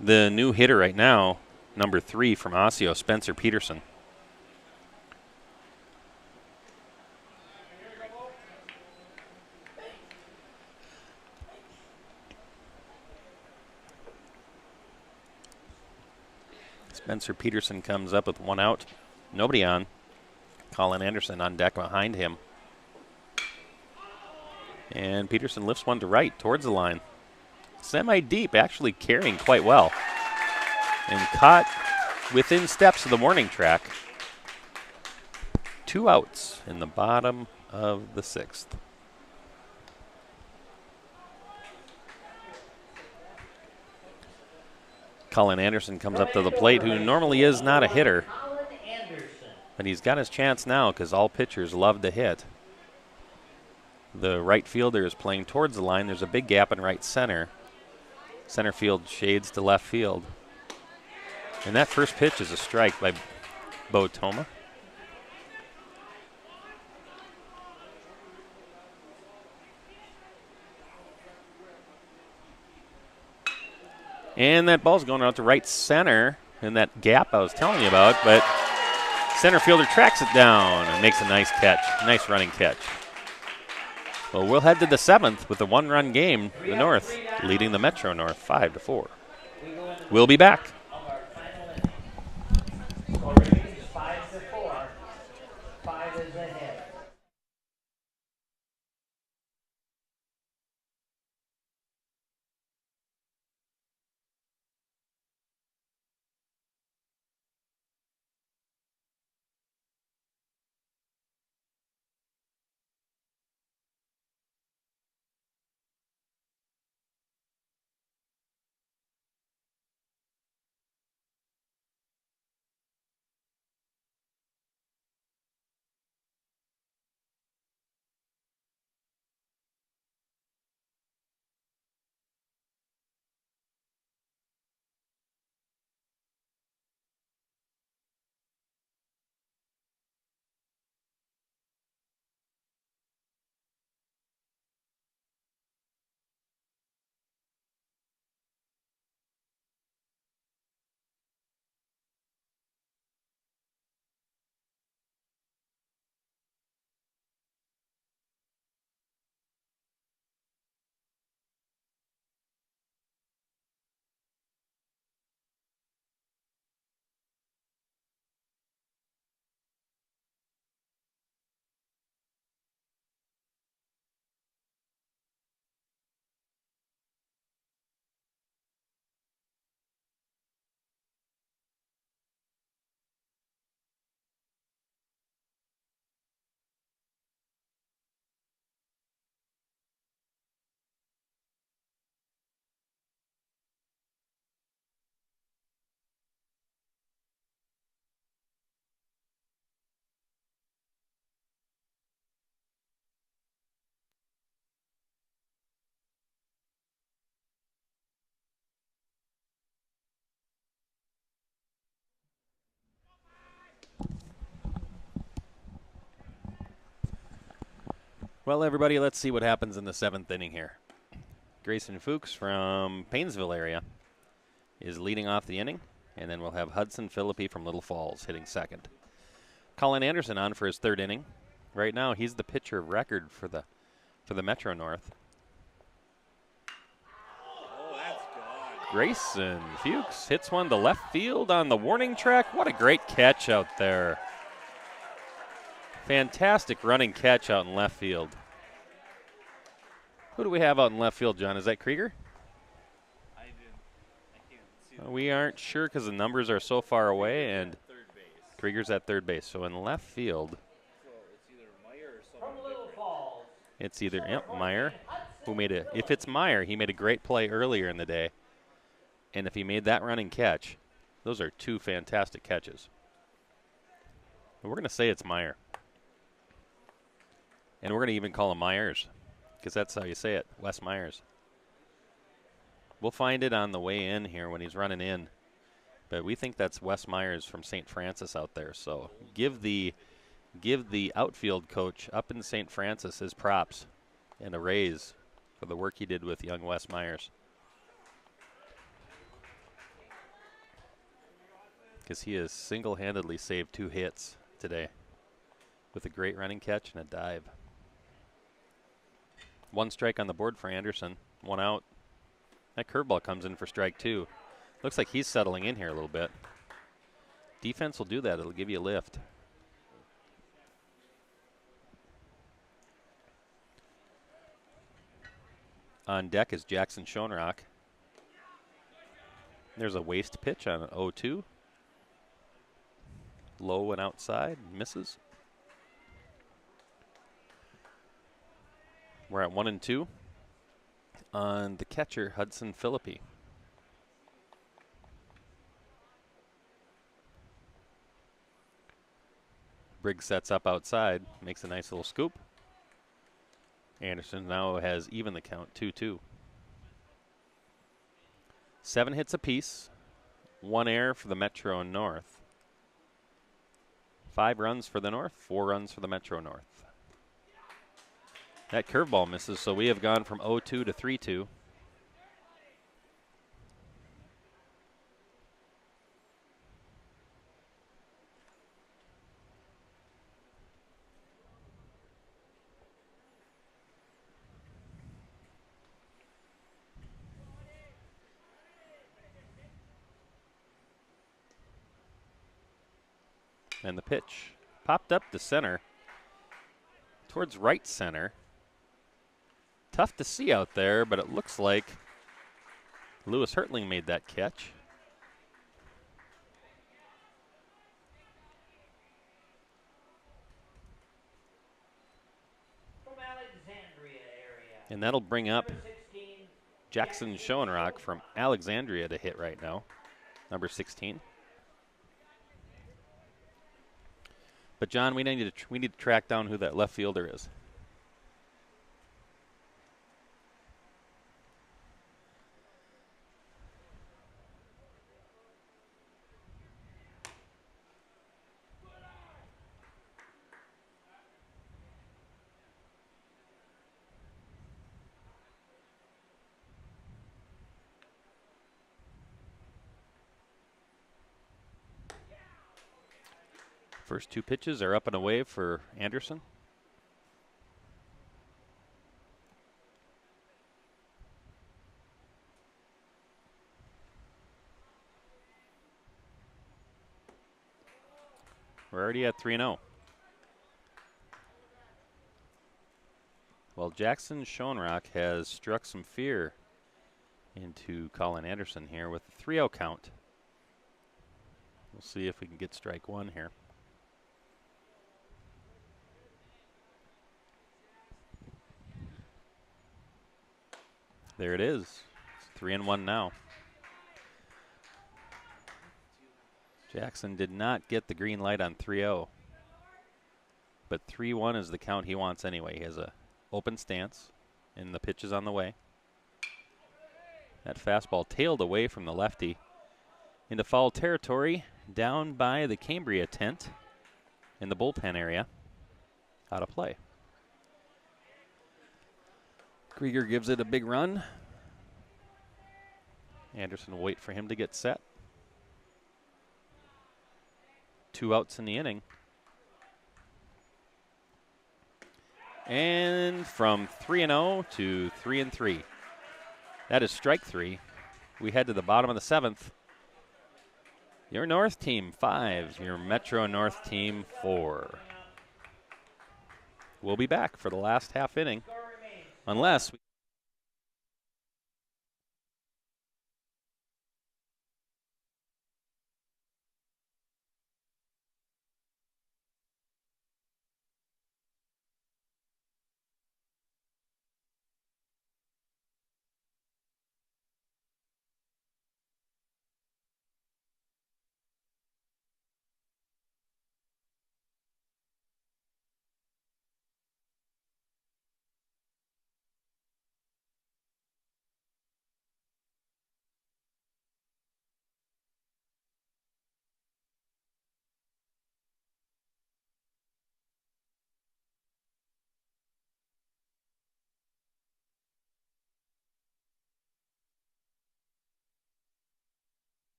The new hitter right now, number 3 from Osseo, Spencer Peterson. Spencer Peterson comes up with 1 out. Nobody on. Colin Anderson on deck behind him. And Peterson lifts one to right towards the line. Semi-deep, actually carrying quite well. And caught within steps of the warning track. 2 outs in the bottom of the 6th. Colin Anderson comes up to the plate, who normally is not a hitter. But he's got his chance now because all pitchers love to hit. The right fielder is playing towards the line. There's a big gap in right center. Center field shades to left field. And that first pitch is a strike by Bo Toma. And that ball's going out to right center in that gap I was telling you about, but center fielder tracks it down and makes a nice catch, nice running catch. Well, we'll head to the 7th with a 1-run game, the North leading the Metro North 5-4. We'll be back. Well, everybody, let's see what happens in the 7th inning here. Grayson Fuchs from Paynesville area is leading off the inning, and then we'll have Hudson Philippi from Little Falls hitting second. Colin Anderson on for his 3rd inning. Right now, he's the pitcher of record for the Metro North. Oh, that's gone. Grayson Fuchs hits one to left field on the warning track. What a great catch out there. Fantastic running catch out in left field. Who do we have out in left field, John? Is that Krieger? I can't see the We aren't sure because the numbers are so far away, and third base. Krieger's at 3rd base. So in left field, So it's either Meyer or From someone Little different. Falls. it's either Meyer, who made a. If it's Meyer, he made a great play earlier in the day, and if he made that running catch, those are 2 fantastic catches. But we're going to say it's Meyer, and we're going to even call him Myers, because that's how you say it, Wes Myers. We'll find it on the way in here when he's running in, but we think that's Wes Myers from St. Francis out there. So give the outfield coach up in St. Francis his props and a raise for the work he did with young Wes Myers, because he has single-handedly saved 2 hits today with a great running catch and a dive. 1 strike on the board for Anderson, 1 out. That curveball comes in for strike 2. Looks like he's settling in here a little bit. Defense will do that. It'll give you a lift. On deck is Jackson Schoenrock. There's a waste pitch on an 0-2. Low and outside, misses. We're at 1-2 on the catcher, Hudson Philippi. Briggs sets up outside, makes a nice little scoop. Anderson now has even the count, 2-2. 7 hits apiece, 1 error for the Metro North. 5 runs for the North, 4 runs for the Metro North. That curveball misses, so we have gone from 0-2 to 3-2. And the pitch popped up to center, towards right center. Tough to see out there, but it looks like Lewis Hertling made that catch. From Alexandria area. And that'll bring up Number 16, Jackson Schoenrock from Alexandria to hit right now, number 16. But John, we need to track down who that left fielder is. First 2 pitches are up and away for Anderson. We're already at 3-0. Well, Jackson Schoenrock has struck some fear into Colin Anderson here with a 3-0 count. We'll see if we can get strike 1 here. There it is. It's 3-1 now. Jackson did not get the green light on 3-0. But 3-1 is the count he wants anyway. He has a open stance, and the pitch is on the way. That fastball tailed away from the lefty into foul territory down by the Cambria tent in the bullpen area. Out of play. Krieger gives it a big run. Anderson will wait for him to get set. 2 outs in the inning. And from 3-0 to 3-3. That is strike 3. We head to the bottom of the 7th. Your North team 5, your Metro North team 4. We'll be back for the last half inning, unless we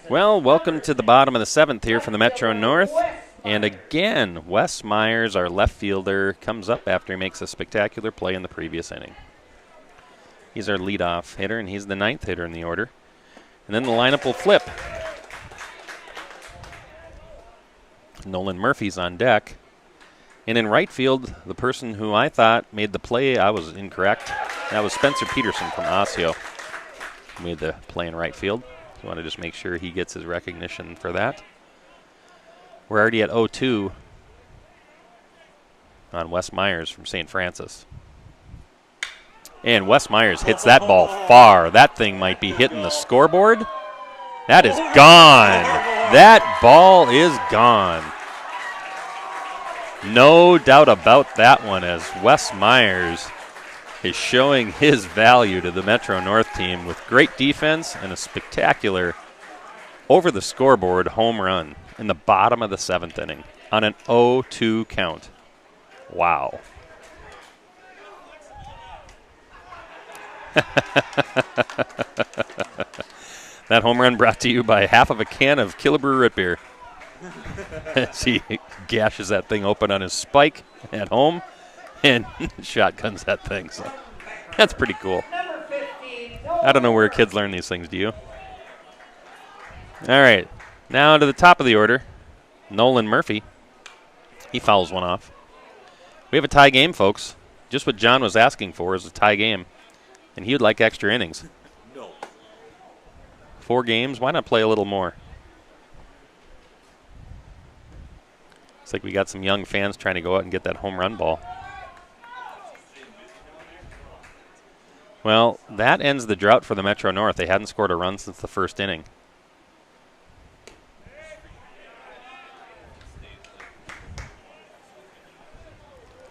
Well, welcome to the bottom of the 7th here from the Metro North. And again, Wes Myers, our left fielder, comes up after he makes a spectacular play in the previous inning. He's our leadoff hitter, and he's the 9th hitter in the order. And then the lineup will flip. Nolan Murphy's on deck. And in right field, the person who I thought made the play, I was incorrect. That was Spencer Peterson from Osseo, who made the play in right field. You want to just make sure he gets his recognition for that. We're already at 0-2 on Wes Myers from St. Francis. And Wes Myers hits that ball far. That thing might be hitting the scoreboard. That is gone. That ball is gone. No doubt about that one, as Wes Myers is showing his value to the Metro North team with great defense and a spectacular over-the-scoreboard home run in the bottom of the 7th inning on an 0-2 count. Wow. That home run brought to you by half of a can of Killebrew root beer. As he gashes that thing open on his spike at home and shotguns that thing. So that's pretty cool. I don't know where kids learn these things, do you? All right, now to the top of the order, Nolan Murphy. He fouls one off. We have a tie game, folks. Just what John was asking for is a tie game, and he would like extra innings. No. 4 games, why not play a little more? Looks like we got some young fans trying to go out and get that home run ball. Well, that ends the drought for the Metro North. They hadn't scored a run since the first inning.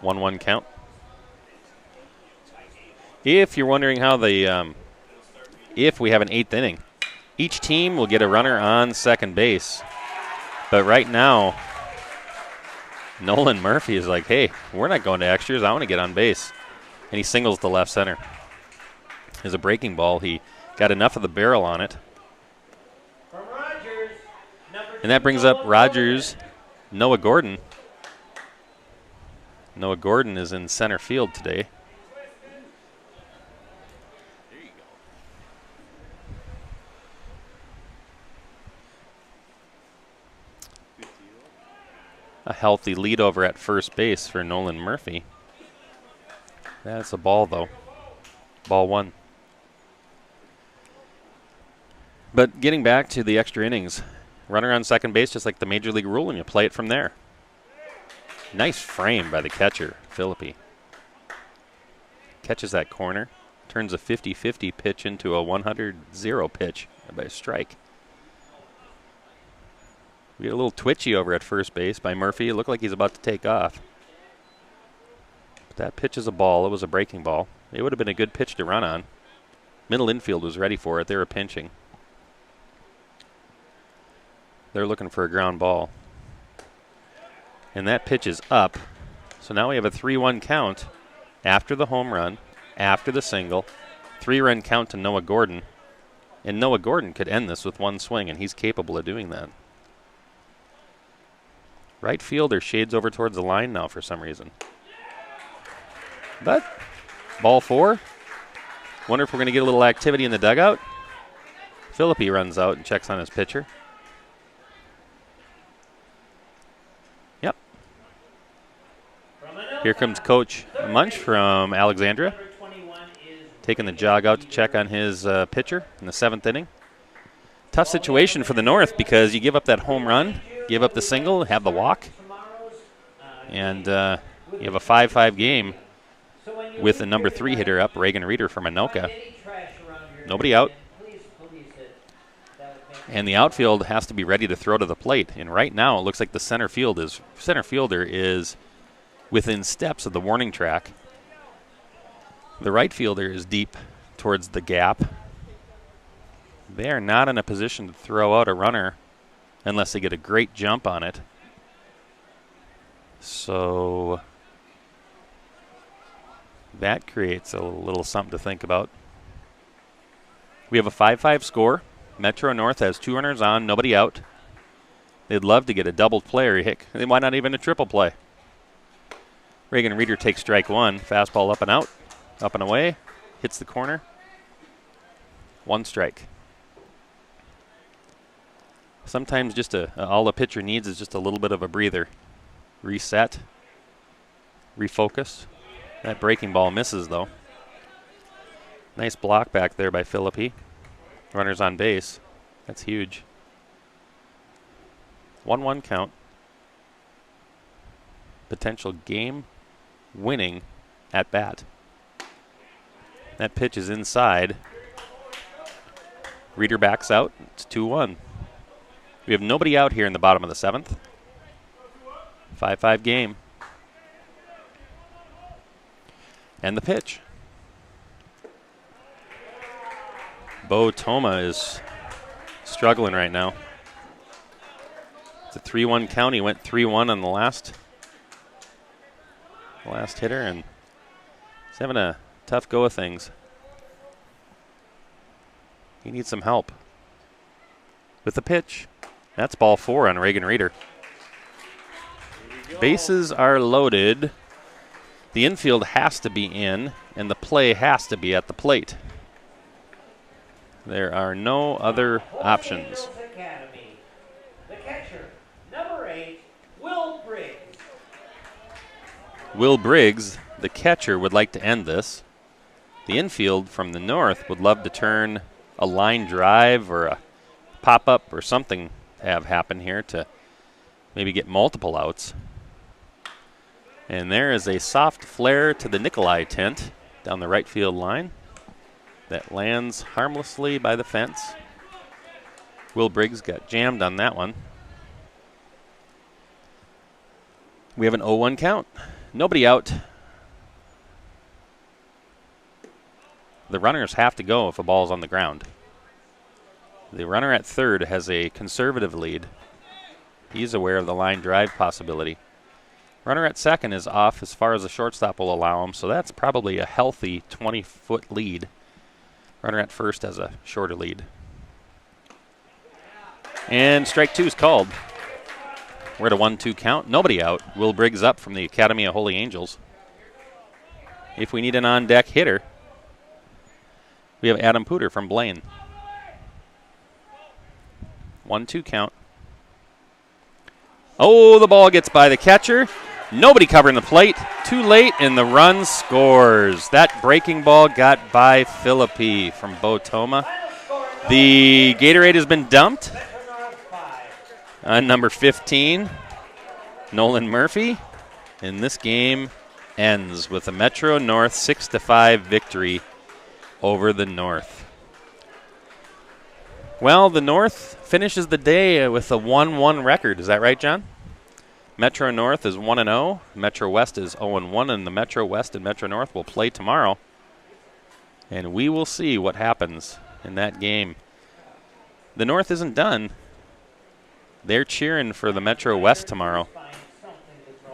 One count. If you're wondering how the if we have an 8th inning, each team will get a runner on second base. But right now, Nolan Murphy is like, hey, we're not going to extras. I want to get on base. And he singles to left center. As a breaking ball, he got enough of the barrel on it. And that brings up Rogers, Noah Gordon. Noah Gordon is in center field today. There you go. A healthy lead over at first base for Nolan Murphy. That's a ball, though. Ball 1. But getting back to the extra innings, runner on second base, just like the Major League rule, and you play it from there. Nice frame by the catcher, Philippi. Catches that corner, turns a 50-50 pitch into a 100-0 pitch by a strike. We get a little twitchy over at first base by Murphy. It looked like he's about to take off. But that pitch is a ball. It was a breaking ball. It would have been a good pitch to run on. Middle infield was ready for it. They were pinching. They're looking for a ground ball. And that pitch is up. So now we have a 3-1 count after the home run, after the single. 3-run count to Noah Gordon. And Noah Gordon could end this with one swing, and he's capable of doing that. Right fielder shades over towards the line now for some reason. But ball 4. Wonder if we're going to get a little activity in the dugout. Philippi runs out and checks on his pitcher. Yep. Here comes Coach Munch from Alexandria, taking the jog out to check on his pitcher in the 7th inning. Tough situation for the North because you give up that home run, give up the single, have the walk, and you have a 5-5 game with the number 3 hitter up, Reagan Reeder from Anoka. Nobody out. And the outfield has to be ready to throw to the plate. And right now it looks like the center fielder is within steps of the warning track. The right fielder is deep towards the gap. They are not in a position to throw out a runner unless they get a great jump on it. So that creates a little something to think about. We have a 5-5 score. Metro North has 2 runners on, nobody out. They'd love to get a double play or hit. Why not even a triple play? Reagan Reeder takes strike 1. Fastball up and out, up and away. Hits the corner. 1 strike. Sometimes just all a pitcher needs is just a little bit of a breather. Reset. Refocus. That breaking ball misses, though. Nice block back there by Philippi. Runners on base. That's huge. 1-1 count. Potential game-winning at bat. That pitch is inside. Reeder backs out. It's 2-1. We have nobody out here in the bottom of the 7th. 5-5 game. And the pitch. Bo Toma is struggling right now. It's a 3-1 count. He went 3-1 on the last hitter, and he's having a tough go of things. He needs some help. With the pitch. That's ball 4 on Reagan Reeder. Bases are loaded. The infield has to be in, and the play has to be at the plate. There are no other options. The catcher, number 8, Will Briggs. Will Briggs, the catcher, would like to end this. The infield from the North would love to turn a line drive or a pop-up or something have happen here to maybe get multiple outs. And there is a soft flare to the Nikolai tent down the right field line that lands harmlessly by the fence. Will Briggs got jammed on that one. We have an 0-1 count. Nobody out. The runners have to go if a ball's on the ground. The runner at third has a conservative lead. He's aware of the line drive possibility. Runner at second is off as far as the shortstop will allow him, so that's probably a healthy 20-foot lead. Runner at first has a shorter lead. And strike 2 is called. We're at a 1-2 count. Nobody out. Will Briggs up from the Academy of Holy Angels. If we need an on-deck hitter, we have Adam Pooter from Blaine. 1-2 count. Oh, the ball gets by the catcher. Nobody covering the plate. Too late, and the run scores. That breaking ball got by Philippi from Bo Toma. The Gatorade has been dumped on number 15, Nolan Murphy. And this game ends with a Metro North 6-5 victory over the North. Well, the North finishes the day with a 1-1 record. Is that right, John? Metro North is 1-0. Metro West is 0-1, and the Metro West and Metro North will play tomorrow And we will see what happens in that game. The North isn't done. They're cheering for the Metro West tomorrow.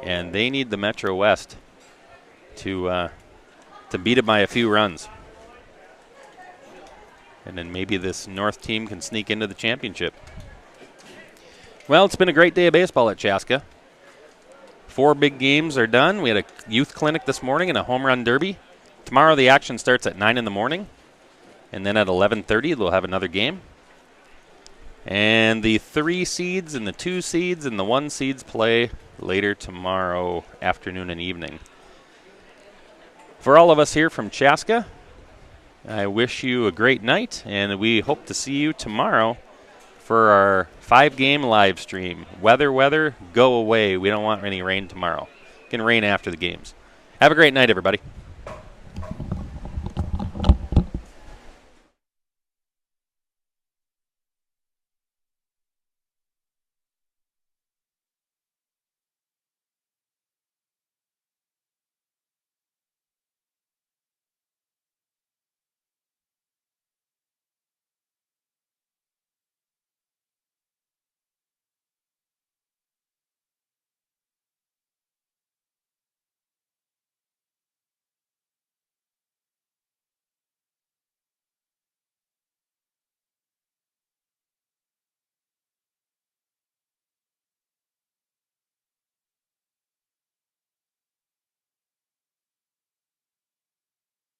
And they need the Metro West to beat it by a few runs. And then maybe this North team can sneak into the championship. Well, it's been a great day of baseball at Chaska. 4 big games are done. We had a youth clinic this morning and a home run derby. Tomorrow the action starts at 9 in the morning. And then at 11:30 they'll have another game. And the 3 seeds and the 2 seeds and the 1 seeds play later tomorrow afternoon and evening. For all of us here from Chaska, I wish you a great night, and we hope to see you tomorrow for our 5-game live stream. Weather, go away. We don't want any rain tomorrow. It can rain after the games. Have a great night, everybody.